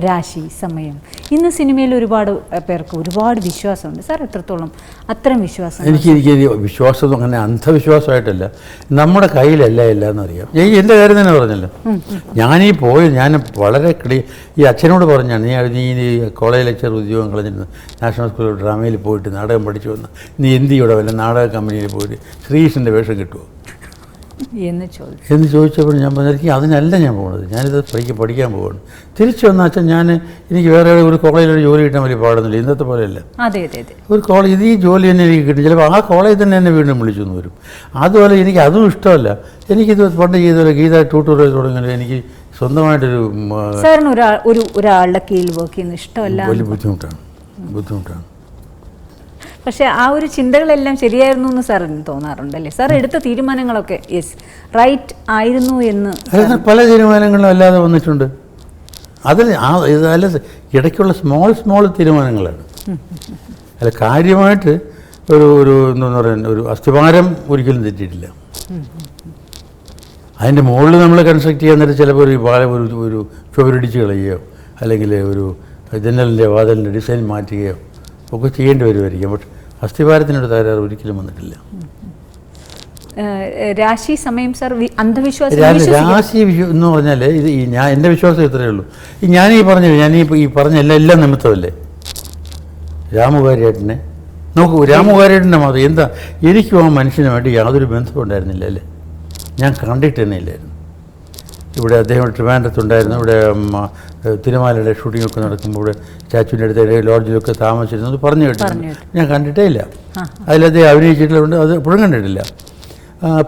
രാശി, സമയം, ഇന്ന് സിനിമയിൽ ഒരുപാട് പേർക്ക് ഒരുപാട് വിശ്വാസമുണ്ട്. സാർ എത്രത്തോളം അത്തരം വിശ്വാസം? എനിക്ക് വിശ്വാസം അങ്ങനെ അന്ധവിശ്വാസമായിട്ടല്ല, നമ്മുടെ കയ്യിലല്ല എന്നറിയാം. എൻ്റെ കാര്യം തന്നെ പറഞ്ഞല്ലോ, ഞാൻ വളരെ ഈ അച്ഛനോട് പറഞ്ഞാണ്, നീ കോളേജ് ലെക്ചർ ഉദ്യോഗം കളഞ്ഞിരുന്നു, നാഷണൽ സ്കൂൾ ഓഫ് ഡ്രാമയിൽ പോയിട്ട് നാടകം പഠിച്ചു വന്ന് നീ എന്ത് ചെയ്യൂടെ വല്ല നാടക കമ്പനിയിൽ പോയിട്ട് ശ്രീകൃഷ്ണൻ്റെ വേഷം കിട്ടുമോ എന്ന് ചോദിച്ചപ്പോൾ ഞാൻ പറഞ്ഞു, അതിനല്ല ഞാൻ പോകുന്നത്, ഞാനിത് പഠിക്കാൻ പോവാണ്. തിരിച്ചു വന്ന അച്ഛൻ എനിക്ക് വേറെ ഒരു കോളേജിലൊരു ജോലി കിട്ടാൻ വലിയ പാടുന്നില്ല, ഇന്നത്തെ പോലെയല്ല. ഒരു കോളേജ് ഈ ജോലി തന്നെ എനിക്ക് കിട്ടും, ചിലപ്പോൾ ആ കോളേജിൽ തന്നെ എന്നെ വീണ്ടും വിളിച്ചു എന്ന് വരും. അതുപോലെ എനിക്ക് അതും ഇഷ്ടമല്ല. എനിക്കിത് പണ്ട് ചെയ്തപോലെ ഗീത ട്യൂട്ടോറിയൽ തുടങ്ങിയാലും എനിക്ക് സ്വന്തമായിട്ടൊരു ഒരാളുടെ കീഴിൽ വർക്ക് ചെയ്യുന്നത് ഇഷ്ടമല്ല, വലിയ ബുദ്ധിമുട്ടാണ്. പക്ഷേ ആ ഒരു ചിന്തകളെല്ലാം ശരിയായിരുന്നു എന്ന് സാറിന് തോന്നാറുണ്ടല്ലേ? സാർ എടുത്ത തീരുമാനങ്ങളൊക്കെ റൈറ്റ് ആയിരുന്നു എന്ന്? പല തീരുമാനങ്ങളും അല്ലാതെ വന്നിട്ടുണ്ട്. അതിൽ ഇടയ്ക്കുള്ള സ്മോൾ തീരുമാനങ്ങളാണ്. അല്ല, കാര്യമായിട്ട് എന്താ പറയുക, ഒരു അസ്ഥിഭാരം ഒരിക്കലും തെറ്റിയിട്ടില്ല. അതിൻ്റെ മുകളിൽ നമ്മൾ കൺസ്ട്രക്ട് ചെയ്യാൻ നേരം ചിലപ്പോൾ ഒരു ചുവരിടിച്ച് കളയുകയോ അല്ലെങ്കിൽ ഒരു ജനലിൻ്റെ വാതിലിൻ്റെ ഡിസൈൻ മാറ്റുകയോ ഒക്കെ ചെയ്യേണ്ടി വരുമായിരിക്കും. പക്ഷെ അസ്ഥിഭാരത്തിനൊരു തകരാറ് ഒരിക്കലും വന്നിട്ടില്ല. രാശി, സമയം സാർ അന്ധവിശ്വാസം രാശി എന്ന് പറഞ്ഞാൽ ഇത് എൻ്റെ വിശ്വാസം ഇത്രയേ ഉള്ളൂ. ഞാൻ ഈ പറഞ്ഞ എല്ലാം നിമിത്തമല്ലേ. രാമുകാരിയേട്ടനെ നോക്കൂ, രാമുകാരിയേട്ടൻ്റെ മാത്രം എന്താ എനിക്കും ആ മനുഷ്യനുമായിട്ട് യാതൊരു ബന്ധവും ഉണ്ടായിരുന്നില്ല അല്ലേ. ഞാൻ കണ്ടിട്ട് തന്നെ ഇല്ലായിരുന്നു. ഇവിടെ അദ്ദേഹം ട്രിവാൻഡ്രത്തുണ്ടായിരുന്നു. ഇവിടെ തിരുമാലയുടെ ഷൂട്ടിങ്ങൊക്കെ നടക്കുമ്പോൾ ഇവിടെ സ്റ്റാച്ചുവിൻ്റെ അടുത്ത് ലോഡ്ജിലൊക്കെ താമസിച്ചിരുന്നത് പറഞ്ഞു കേട്ടിട്ടുണ്ട്. ഞാൻ കണ്ടിട്ടേ ഇല്ല. അതിലദ്ദേഹം അഭിനയിച്ചിട്ടുള്ളതുകൊണ്ട് അത് എപ്പോഴും കണ്ടിട്ടില്ല.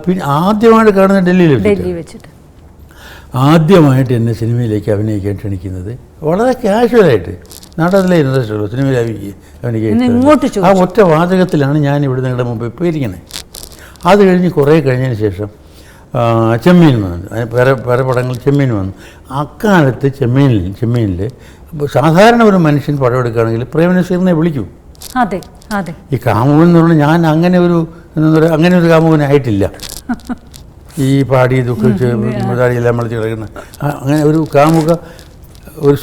പിന്നെ ആദ്യമായിട്ട് കാണുന്നത് ഡൽഹിയിൽ വെച്ചിട്ട്. ആദ്യമായിട്ട് എന്നെ സിനിമയിലേക്ക് അഭിനയിക്കാൻ ക്ഷണിക്കുന്നത് വളരെ കാഷ്വലായിട്ട്, നാടകത്തിലെ ഇൻട്രസ്റ്റുള്ളൂ, സിനിമയിൽ അഭിനയിക്കാൻ ആ ഒറ്റ വാചകത്തിലാണ് ഞാൻ ഇവിടെ നിങ്ങളുടെ മുമ്പിൽ പോയിരിക്കുന്നത്. അത് കഴിഞ്ഞ് കുറേ കഴിഞ്ഞതിന് ശേഷം ചെമ്മീൻ വന്നു. വേറെ പടങ്ങൾ ചെമ്മീൻ വന്നു. അക്കാലത്ത് ചെമ്മീനിൽ സാധാരണ ഒരു മനുഷ്യൻ പടം എടുക്കുകയാണെങ്കിൽ പ്രേമനസീറിനെ വിളിക്കൂ. ഈ കാമുകൻ എന്ന് പറഞ്ഞാൽ ഞാൻ അങ്ങനെ ഒരു കാമുകനായിട്ടില്ല. ഈ പാടി ദുഃഖിച്ച് മുതാടിയെല്ലാം വിളിച്ച് കിടക്കുന്ന അങ്ങനെ ഒരു കാമുക ഒരു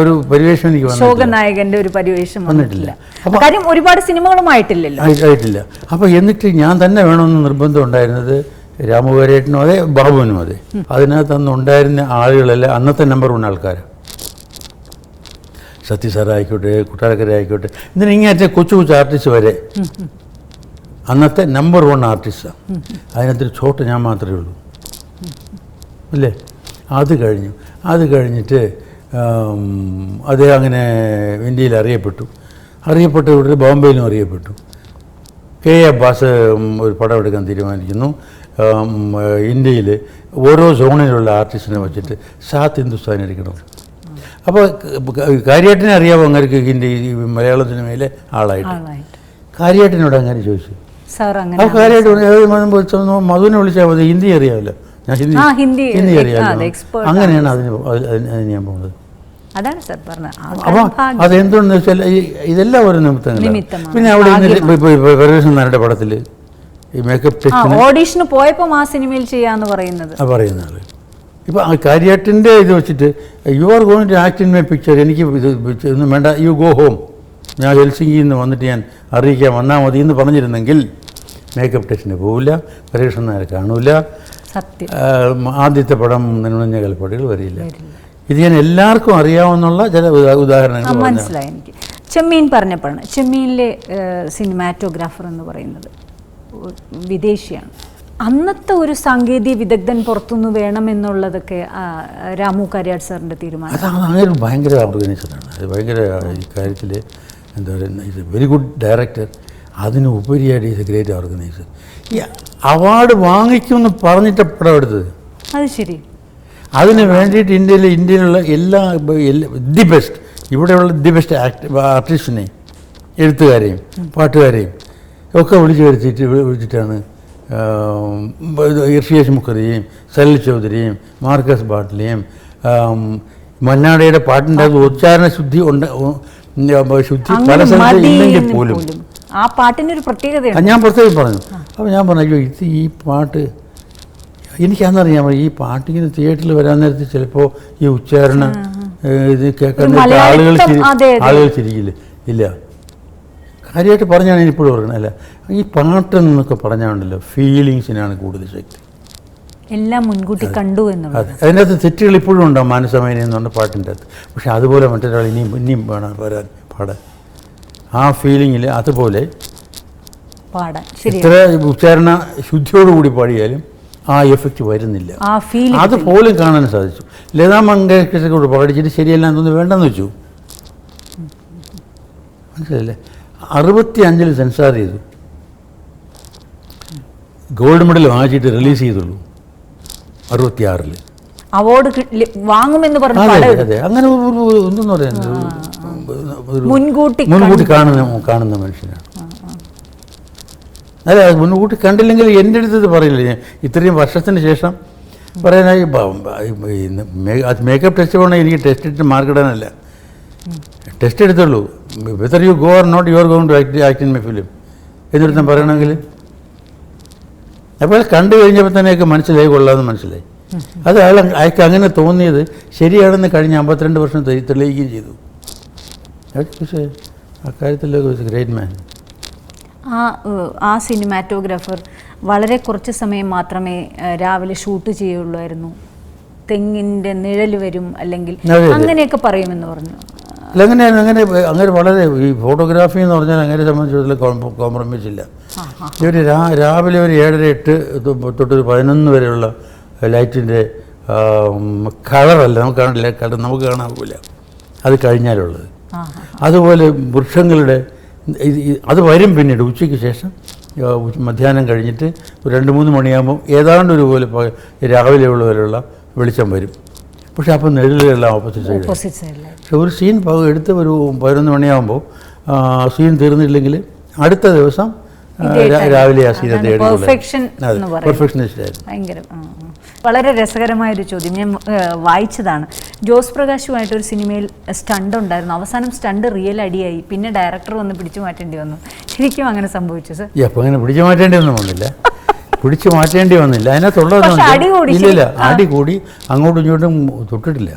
ഒരു പരിവേഷം എനിക്ക് നായകന്റെ ഒരു പരിവേഷം വന്നിട്ടില്ല. ഒരുപാട് സിനിമകളുമായിട്ടില്ല. അപ്പോൾ എന്നിട്ട് ഞാൻ തന്നെ വേണമെന്ന് നിർബന്ധം ഉണ്ടായിരുന്നത് രാമുകാരേട്ടനും അതെ, ബാബുവിനും അതെ. അതിനകത്ത് അന്ന് ഉണ്ടായിരുന്ന ആളുകളെല്ലാം അന്നത്തെ നമ്പർ 1 ആൾക്കാരാണ്. സത്യ സാറായിക്കോട്ടെ, കുട്ടാരക്കര ആയിക്കോട്ടെ, ഇങ്ങനത്തെ കൊച്ചു ആർട്ടിസ്റ്റ് വരെ അന്നത്തെ നമ്പർ 1 ആർട്ടിസ്റ്റാണ്. അതിനകത്തൊരു ചോട്ട് ഞാൻ മാത്രമേ ഉള്ളൂ അല്ലേ. അത് കഴിഞ്ഞിട്ട് അദ്ദേഹം അങ്ങനെ ഇന്ത്യയിൽ അറിയപ്പെട്ടു ഇവിടെ ബോംബെയിലും അറിയപ്പെട്ടു. കെ അബ്ബാസ് ഒരു പടം എടുക്കാൻ തീരുമാനിക്കുന്നു. ഇന്ത്യയിൽ ഓരോ സോണിലുള്ള ആർട്ടിസ്റ്റിനെ വെച്ചിട്ട് സാത്ത് ഹിന്ദുസ്ഥാൻ എടുക്കണം. അപ്പോൾ കാര്യേട്ടനെ അറിയാമോ അങ്ങനെയൊക്കെ മലയാളം സിനിമയിലെ ആളായിട്ട്? കാര്യേട്ടനോട് അങ്ങനെ ചോദിച്ചു. അപ്പോൾ കാര്യമായിട്ട് മധുവിനെ വിളിച്ചാൽ മതി, ഹിന്ദി അറിയാമല്ലോ. ഞാൻ ഹിന്ദി അറിയാമല്ലോ. അങ്ങനെയാണ് അതിന് ഞാൻ പോകുന്നത്. അപ്പോൾ അതെന്തുകൊണ്ടെന്ന് വെച്ചാൽ ഇതെല്ലാം ഒരു നിമിത്തങ്ങളാണ്. പിന്നെ അവിടെ പരമേശ്വരൻ നായരുടെ പടത്തിൽ ഈ മേക്കപ്പ് ടെസ്റ്റിന് ഓഡീഷന് പോയപ്പോൾ ആ സിനിമയിൽ ചെയ്യാന്ന് പറയുന്നത് ആൾ. ഇപ്പോൾ ആ കാര്യേട്ടൻ്റെ ഇത് വെച്ചിട്ട് you are going to act in my picture, എനിക്ക് ഇത് ഒന്നും വേണ്ട, യു ഗോ ഹോം, ഞാൻ ഹെൽസിംഗിയിൽ നിന്ന് വന്നിട്ട് ഞാൻ അറിയിക്കാൻ വന്നാൽ മതി എന്ന് പറഞ്ഞിരുന്നെങ്കിൽ മേക്കപ്പ് ടെസ്റ്റിന് പോവില്ല, പരമേശ്വരൻ നായർ കാണൂല, ആദ്യത്തെ പടം നിന്നുണഞ്ഞ കൽപ്പാടുകൾ വരില്ല. ഇത് ഞാൻ എല്ലാവർക്കും അറിയാവുന്നുള്ള ചില ഉദാഹരണങ്ങൾ മനസ്സിലായി എനിക്ക്. ചെമ്മീൻ പറഞ്ഞപ്പോഴാണ്, ചെമ്മീനിലെ സിനിമാറ്റോഗ്രാഫർ എന്ന് പറയുന്നത് വിദേശിയാണ്. അന്നത്തെ ഒരു സാങ്കേതിക വിദഗ്ധൻ പുറത്തുനിന്ന് വേണമെന്നുള്ളതൊക്കെ രാമു കാര്യാട് സാറിൻ്റെ തീരുമാനം. അത് അങ്ങനെ ഭയങ്കര ഓർഗനൈസറാണ്. അത് ഭയങ്കര ഈ കാര്യത്തിൽ എന്താ പറയുക, ഇത് വെരി ഗുഡ് ഡയറക്ടർ. അതിന് ഉപരിയായിട്ട് ഈസ് എ ഗ്രേറ്റ് ഓർഗനൈസർ. ഈ അവാർഡ് വാങ്ങിക്കുമെന്ന് പറഞ്ഞിട്ട് പടം എടുത്തത്. അത് ശരി. അതിന് വേണ്ടിയിട്ട് ഇന്ത്യയിലുള്ള എല്ലാ ദി ബെസ്റ്റ്, ഇവിടെയുള്ള ദി ബെസ്റ്റ് ആർട്ടിസ്റ്റിനെയും എഴുത്തുകാരെയും പാട്ടുകാരെയും ഒക്കെ വിളിച്ചിട്ടാണ് ഋഷിയേഷ് മുഖർജിയും സലിൽ ചൗധരിയും മാർക്കസ് ബാട്ട്ലിയും മന്നാടയുടെ പാട്ടിൻ്റെ ഉച്ചാരണ ശുദ്ധി പല സ്ഥലത്ത് ഇല്ലെങ്കിൽ പോലും ആ പാട്ടിനൊരു പ്രത്യേകതയാണ്. ഞാൻ പ്രത്യേകം പറഞ്ഞു. അപ്പോൾ ഞാൻ പറഞ്ഞു, ഇത് ഈ പാട്ട് എനിക്കന്നറിയാം, ഈ പാട്ടിങ്ങനെ തിയേറ്ററിൽ വരാൻ നേരത്ത് ചിലപ്പോൾ ഈ ഉച്ചാരണ ഇത് കേൾക്കാൻ ആളുകൾ ചിരിക്കില്ല. ഇല്ല, കാര്യമായിട്ട് പറഞ്ഞാണ് ഞാനിപ്പോഴും പറയുന്നത്. അല്ല, ഈ പാട്ടെന്നൊക്കെ പറഞ്ഞാണല്ലോ ഫീലിങ്സിനാണ് കൂടുതൽ ശക്തി. എല്ലാം മുൻകൂട്ടി കണ്ടു എന്നുള്ളത്. അതെ, അതിനകത്ത് തെറ്റുകൾ ഇപ്പോഴും ഉണ്ടാവും മാനസമേന എന്നുണ്ട് പാട്ടിൻ്റെ അകത്ത്. പക്ഷെ അതുപോലെ മറ്റൊരാൾ ഇനിയും വേണം പാടാൻ. ആ ഫീലിങ്ങിൽ അതുപോലെ പാടാൻ എത്ര ഉച്ചാരണ ശുദ്ധിയോടുകൂടി പാടിയാലും ആ എഫക്റ്റ് വരുന്നില്ല. അതുപോലും കാണാൻ സാധിച്ചു. ലതാ മങ്കേഷ്കർ പാടിച്ചിട്ട് ശരിയല്ല എന്നൊന്നും വേണ്ടെന്ന് വെച്ചു. മനസ്സിലല്ലേ? 65 സെൻസാർ ചെയ്തു, ഗോൾഡ് മെഡൽ വാങ്ങിച്ചിട്ട് റിലീസ് ചെയ്തുള്ളൂ 66 അവാർഡ് വാങ്ങുമെന്ന് പറഞ്ഞു. അതെ, അങ്ങനെ ഒന്നും പറയുന്നത് മുൻകൂട്ടി കാണുന്ന മനുഷ്യനാണ്. അല്ല, മുൻകൂട്ടി കണ്ടില്ലെങ്കിൽ എൻ്റെ അടുത്ത് ഇത് പറയില്ല. ഇത്രയും വർഷത്തിന് ശേഷം പറയാനായി മേക്കപ്പ് ടെസ്റ്റ് പോകണം. എനിക്ക് ടെസ്റ്റ് എടുത്ത് മാർക്കിടാനല്ല, ടെസ്റ്റ് എടുത്തുള്ളൂ. Whether you go or not you are going to act in my film എന്നിടത്തും പറയണമെങ്കിൽ. അപ്പോൾ കണ്ടു കഴിഞ്ഞപ്പോൾ തന്നെയൊക്കെ മനസ്സിലായി, കൊള്ളാമെന്ന് മനസ്സിലായി. അത് അയാൾക്ക് അങ്ങനെ തോന്നിയത് ശരിയാണെന്ന് കഴിഞ്ഞ 52 വർഷം തെളിയിക്കുകയും ചെയ്തു. പക്ഷേ അക്കാര്യത്തിലൊക്കെ ഗ്രേറ്റ് മാൻ. ആ സിനിമാറ്റോഗ്രാഫർ വളരെ കുറച്ച് സമയം മാത്രമേ രാവിലെ ഷൂട്ട് ചെയ്യുള്ളായിരുന്നു. തെങ്ങിൻ്റെ നിഴൽ വരും അല്ലെങ്കിൽ അങ്ങനെയൊക്കെ പറയുമെന്ന് പറഞ്ഞു. അല്ല, അങ്ങനെ വളരെ ഈ ഫോട്ടോഗ്രാഫി എന്ന് പറഞ്ഞാൽ അങ്ങനെ സംബന്ധിച്ചിടത്തോളം കോംപ്രമൈസ് ഇല്ല. ഇവർ രാവിലെ ഒരു 7-8 തൊട്ടൊരു 11 വരെയുള്ള ലൈറ്റിൻ്റെ കളറല്ല നമുക്ക് കാണാൻ പോകില്ല, അത് കഴിഞ്ഞാലുള്ളത്. അതുപോലെ വൃക്ഷങ്ങളുടെ അത് വരും പിന്നീട് ഉച്ചയ്ക്ക് ശേഷം മധ്യാഹ്നം കഴിഞ്ഞിട്ട് ഒരു 2-3 മണിയാകുമ്പോൾ ഏതാണ്ട് ഒരുപോലെ രാവിലെ ഉള്ളവരെയുള്ള വെളിച്ചം വരും. പക്ഷെ അപ്പം നിഴലുകളെല്ലാം ഓപ്പോസിറ്റ് സൈഡ്. പക്ഷെ ഒരു സീൻ എടുത്ത് ഒരു 11 മണിയാകുമ്പോൾ സീൻ തീർന്നില്ലെങ്കിൽ അടുത്ത ദിവസം രാവിലെ ആ സീൻ പെർഫെക്ഷനിസ്റ്റ് ആയിരുന്നു. വളരെ രസകരമായൊരു ചോദ്യം ഞാൻ വായിച്ചതാണ്. ജോസ് പ്രകാശുമായിട്ടൊരു സിനിമയിൽ സ്റ്റണ്ട് ഉണ്ടായിരുന്നു. അവസാനം സ്റ്റണ്ട് റിയൽ അടിയായി, പിന്നെ ഡയറക്ടർ വന്ന് പിടിച്ചു മാറ്റേണ്ടി വന്നു. ശരിക്കും അങ്ങനെ സംഭവിച്ചു സർ? അപ്പോൾ അങ്ങനെ പിടിച്ചു മാറ്റേണ്ടി ഒന്നും വന്നില്ല. അതിനകത്തുള്ളതൊന്നും ഇല്ലില്ല. അടി കൂടി അങ്ങോട്ടും ഇങ്ങോട്ടും തൊട്ടിട്ടില്ല.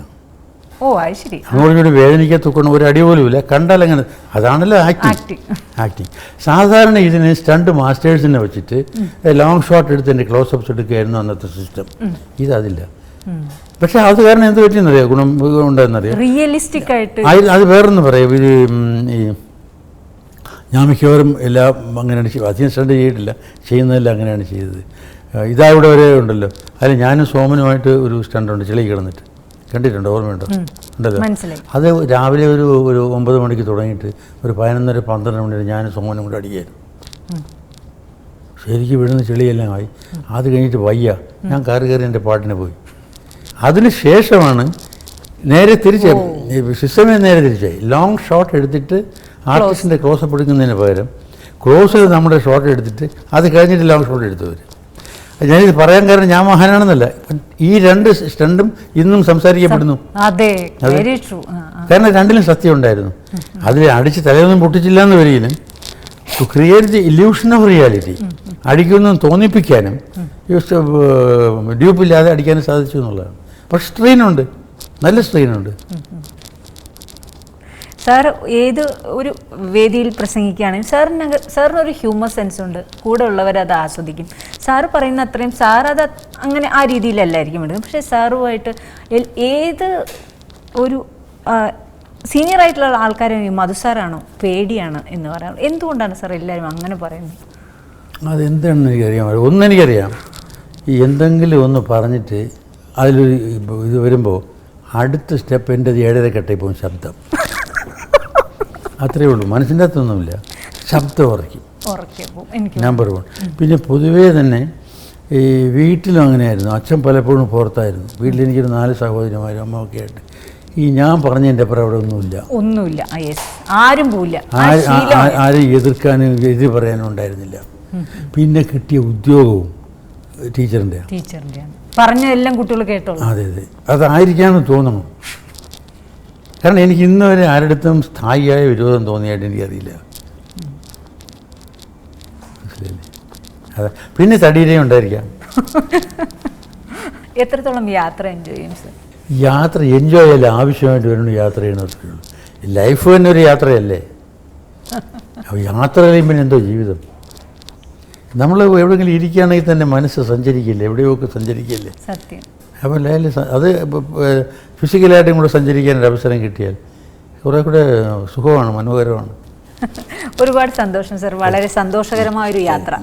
ഓ, അത് ശരി. അങ്ങോട്ടും ഇങ്ങോട്ടും വേദനിക്കാൻ തൊക്കണം ഒരു അടി പോലും ഇല്ല. കണ്ടാൽ അങ്ങനെ അതാണല്ലോ ആക്ടിങ്. സാധാരണ ഇതിന് സ്റ്റണ്ട് മാസ്റ്റേഴ്സിനെ വെച്ചിട്ട് ലോങ് ഷോട്ട് എടുത്ത് എൻ്റെ ക്ലോസപ്സ് എടുക്കുകയായിരുന്നു അന്നത്തെ സിസ്റ്റം. ഇതതില്ല. പക്ഷെ അത് കാരണം എന്ത് പറ്റിയെന്നറിയാം, ഗുണം ഉണ്ടെന്നറിയാം. റിയലിസ്റ്റിക് ആയിട്ട് അത് വേറൊന്നും പറയാം. ഇത് ഈ ഞാൻ മിക്കവാറും എല്ലാം അങ്ങനെയാണ് അധികം സ്റ്റണ്ട് ചെയ്തിട്ടില്ല, ചെയ്യുന്നതെല്ലാം അങ്ങനെയാണ് ചെയ്തത്. ഇതാ ഇവിടെ വരെ ഉണ്ടല്ലോ, അതിൽ ഞാനും സോമനുമായിട്ട് ഒരു സ്റ്റണ്ടുണ്ട്, ചെളി കിടന്നിട്ട് കണ്ടിട്ടുണ്ടോ? ഓർമ്മയുണ്ടോ? ഉണ്ടല്ലോ. അത് രാവിലെ ഒരു 9 മണിക്ക് തുടങ്ങിയിട്ട് ഒരു 11-12 മണി വരെ ഞാനും സോമനും കൂടെ അടിക്കായിരുന്നു. ശരിക്കും വിടുന്ന ചെളിയെല്ലാം ആയി. അത് കഴിഞ്ഞിട്ട് വയ്യ, ഞാൻ കയറി എൻ്റെ പാട്ടിന് പോയി. അതിന് ശേഷമാണ് നേരെ സിസ്റ്റമേ നേരെ തിരിച്ചായി. ലോങ് ഷോട്ട് എടുത്തിട്ട് ആർട്ടിസ്റ്റിൻ്റെ ക്ലോസപ്പ് എടുക്കുന്നതിന് പകരം ക്ലോസിൽ നമ്മുടെ ഷോട്ട് എടുത്തിട്ട് അത് കഴിഞ്ഞിട്ട് ലോങ് ഷോട്ട് എടുത്തവർ. ഞാനിത് പറയാൻ കാരണം ഞാൻ മഹാനാണെന്നല്ല, ഈ 2 സ്റ്റണ്ടും ഇന്നും സംസാരിക്കപ്പെടുന്നു. കാരണം രണ്ടിലും സത്യം ഉണ്ടായിരുന്നു. അതിൽ അടിച്ച് തലയൊന്നും പൊട്ടിച്ചില്ല എന്ന് വരികയും to create the illusion of reality, അടിക്കൊന്നും തോന്നിപ്പിക്കാനും ഡ്യൂപ്പില്ലാതെ അടിക്കാനും സാധിച്ചു എന്നുള്ളതാണ്. പക്ഷെ സ്ട്രെയിനുണ്ട്, നല്ല സ്ട്രെയിനുണ്ട്. സാർ ഏത് ഒരു വേദിയിൽ പ്രസംഗിക്കുകയാണെങ്കിൽ സാറിനൊരു ഹ്യൂമർ സെൻസ് ഉണ്ട്, കൂടെ ഉള്ളവരത് ആസ്വദിക്കും. സാറ് പറയുന്ന അത്രയും സാറത് അങ്ങനെ ആ രീതിയിലല്ലായിരിക്കും എടുക്കും. പക്ഷേ സാറുമായിട്ട് ഏത് ഒരു സീനിയർ ആയിട്ടുള്ള ആൾക്കാരെ മധു സാറാണോ പേടിയാണ് എന്ന് പറയാം. എന്തുകൊണ്ടാണ് സാർ എല്ലാവരും അങ്ങനെ പറയുന്നത്? അതെന്താണെന്ന് എനിക്കറിയാൻ പാടില്ല. ഒന്നെനിക്കറിയാം, ഈ എന്തെങ്കിലും ഒന്ന് പറഞ്ഞിട്ട് അതിലൊരു ഇത് വരുമ്പോൾ അടുത്ത സ്റ്റെപ്പ് എൻ്റെ 7:30 കെട്ടായി പോകും ശബ്ദം. അത്രയേ ഉള്ളൂ, മനസ്സിൻ്റെ അകത്തൊന്നുമില്ല, ശബ്ദം ഉറയ്ക്കും. നമ്പർ 1. പിന്നെ പൊതുവേ തന്നെ ഈ വീട്ടിലും അങ്ങനെയായിരുന്നു. അച്ഛൻ പലപ്പോഴും പുറത്തായിരുന്നു. വീട്ടിൽ എനിക്കൊരു 4 സഹോദരിമാരും അമ്മയൊക്കെ ആയിട്ട് ഈ ഞാൻ പറഞ്ഞതിൻ്റെ അപ്പുറം അവിടെ ഒന്നുമില്ല. ആരും പോവില്ല, ആരും എതിർക്കാനും എതിര് പറയാനും ഉണ്ടായിരുന്നില്ല. പിന്നെ കിട്ടിയ ഉദ്യോഗവും ടീച്ചറിൻ്റെ പറഞ്ഞതെല്ലാം കുട്ടികൾ കേട്ടോളൂ. അതെ അതെ, അതായിരിക്കാമെന്ന് തോന്നണം. കാരണം എനിക്ക് ഇന്ന് വരെ ആരുടെടുത്തും സ്ഥായിയായ വിരോധം തോന്നിയായിട്ട് എനിക്കറിയില്ല. അതെ, പിന്നെ തടിയിലേ ഉണ്ടായിരിക്കാം. എത്രത്തോളം യാത്ര എൻജോയ് ചെയ്യും സർ? യാത്ര എൻജോയ് ചെയ്യല്ല, ആവശ്യമായിട്ട് വരുന്നു യാത്ര ചെയ്യണത്രേ ഉള്ളൂ. ലൈഫ് തന്നെ ഒരു യാത്രയല്ലേ. അപ്പോൾ യാത്ര കഴിയുമ്പോൾ എന്തോ ജീവിതം. നമ്മൾ എവിടെയെങ്കിലും ഇരിക്കുകയാണെങ്കിൽ തന്നെ മനസ്സ് സഞ്ചരിക്കില്ലേ, എവിടെയൊക്കെ സഞ്ചരിക്കില്ലേ. സത്യം. അപ്പോൾ അത് ഫിസിക്കലായിട്ടും കൂടെ സഞ്ചരിക്കാനൊരു അവസരം കിട്ടിയാൽ കുറേ കൂടെ സുഖമാണ്, മനോഹരമാണ്. ഒരുപാട് സന്തോഷം സർ, വളരെ സന്തോഷകരമായൊരു യാത്ര.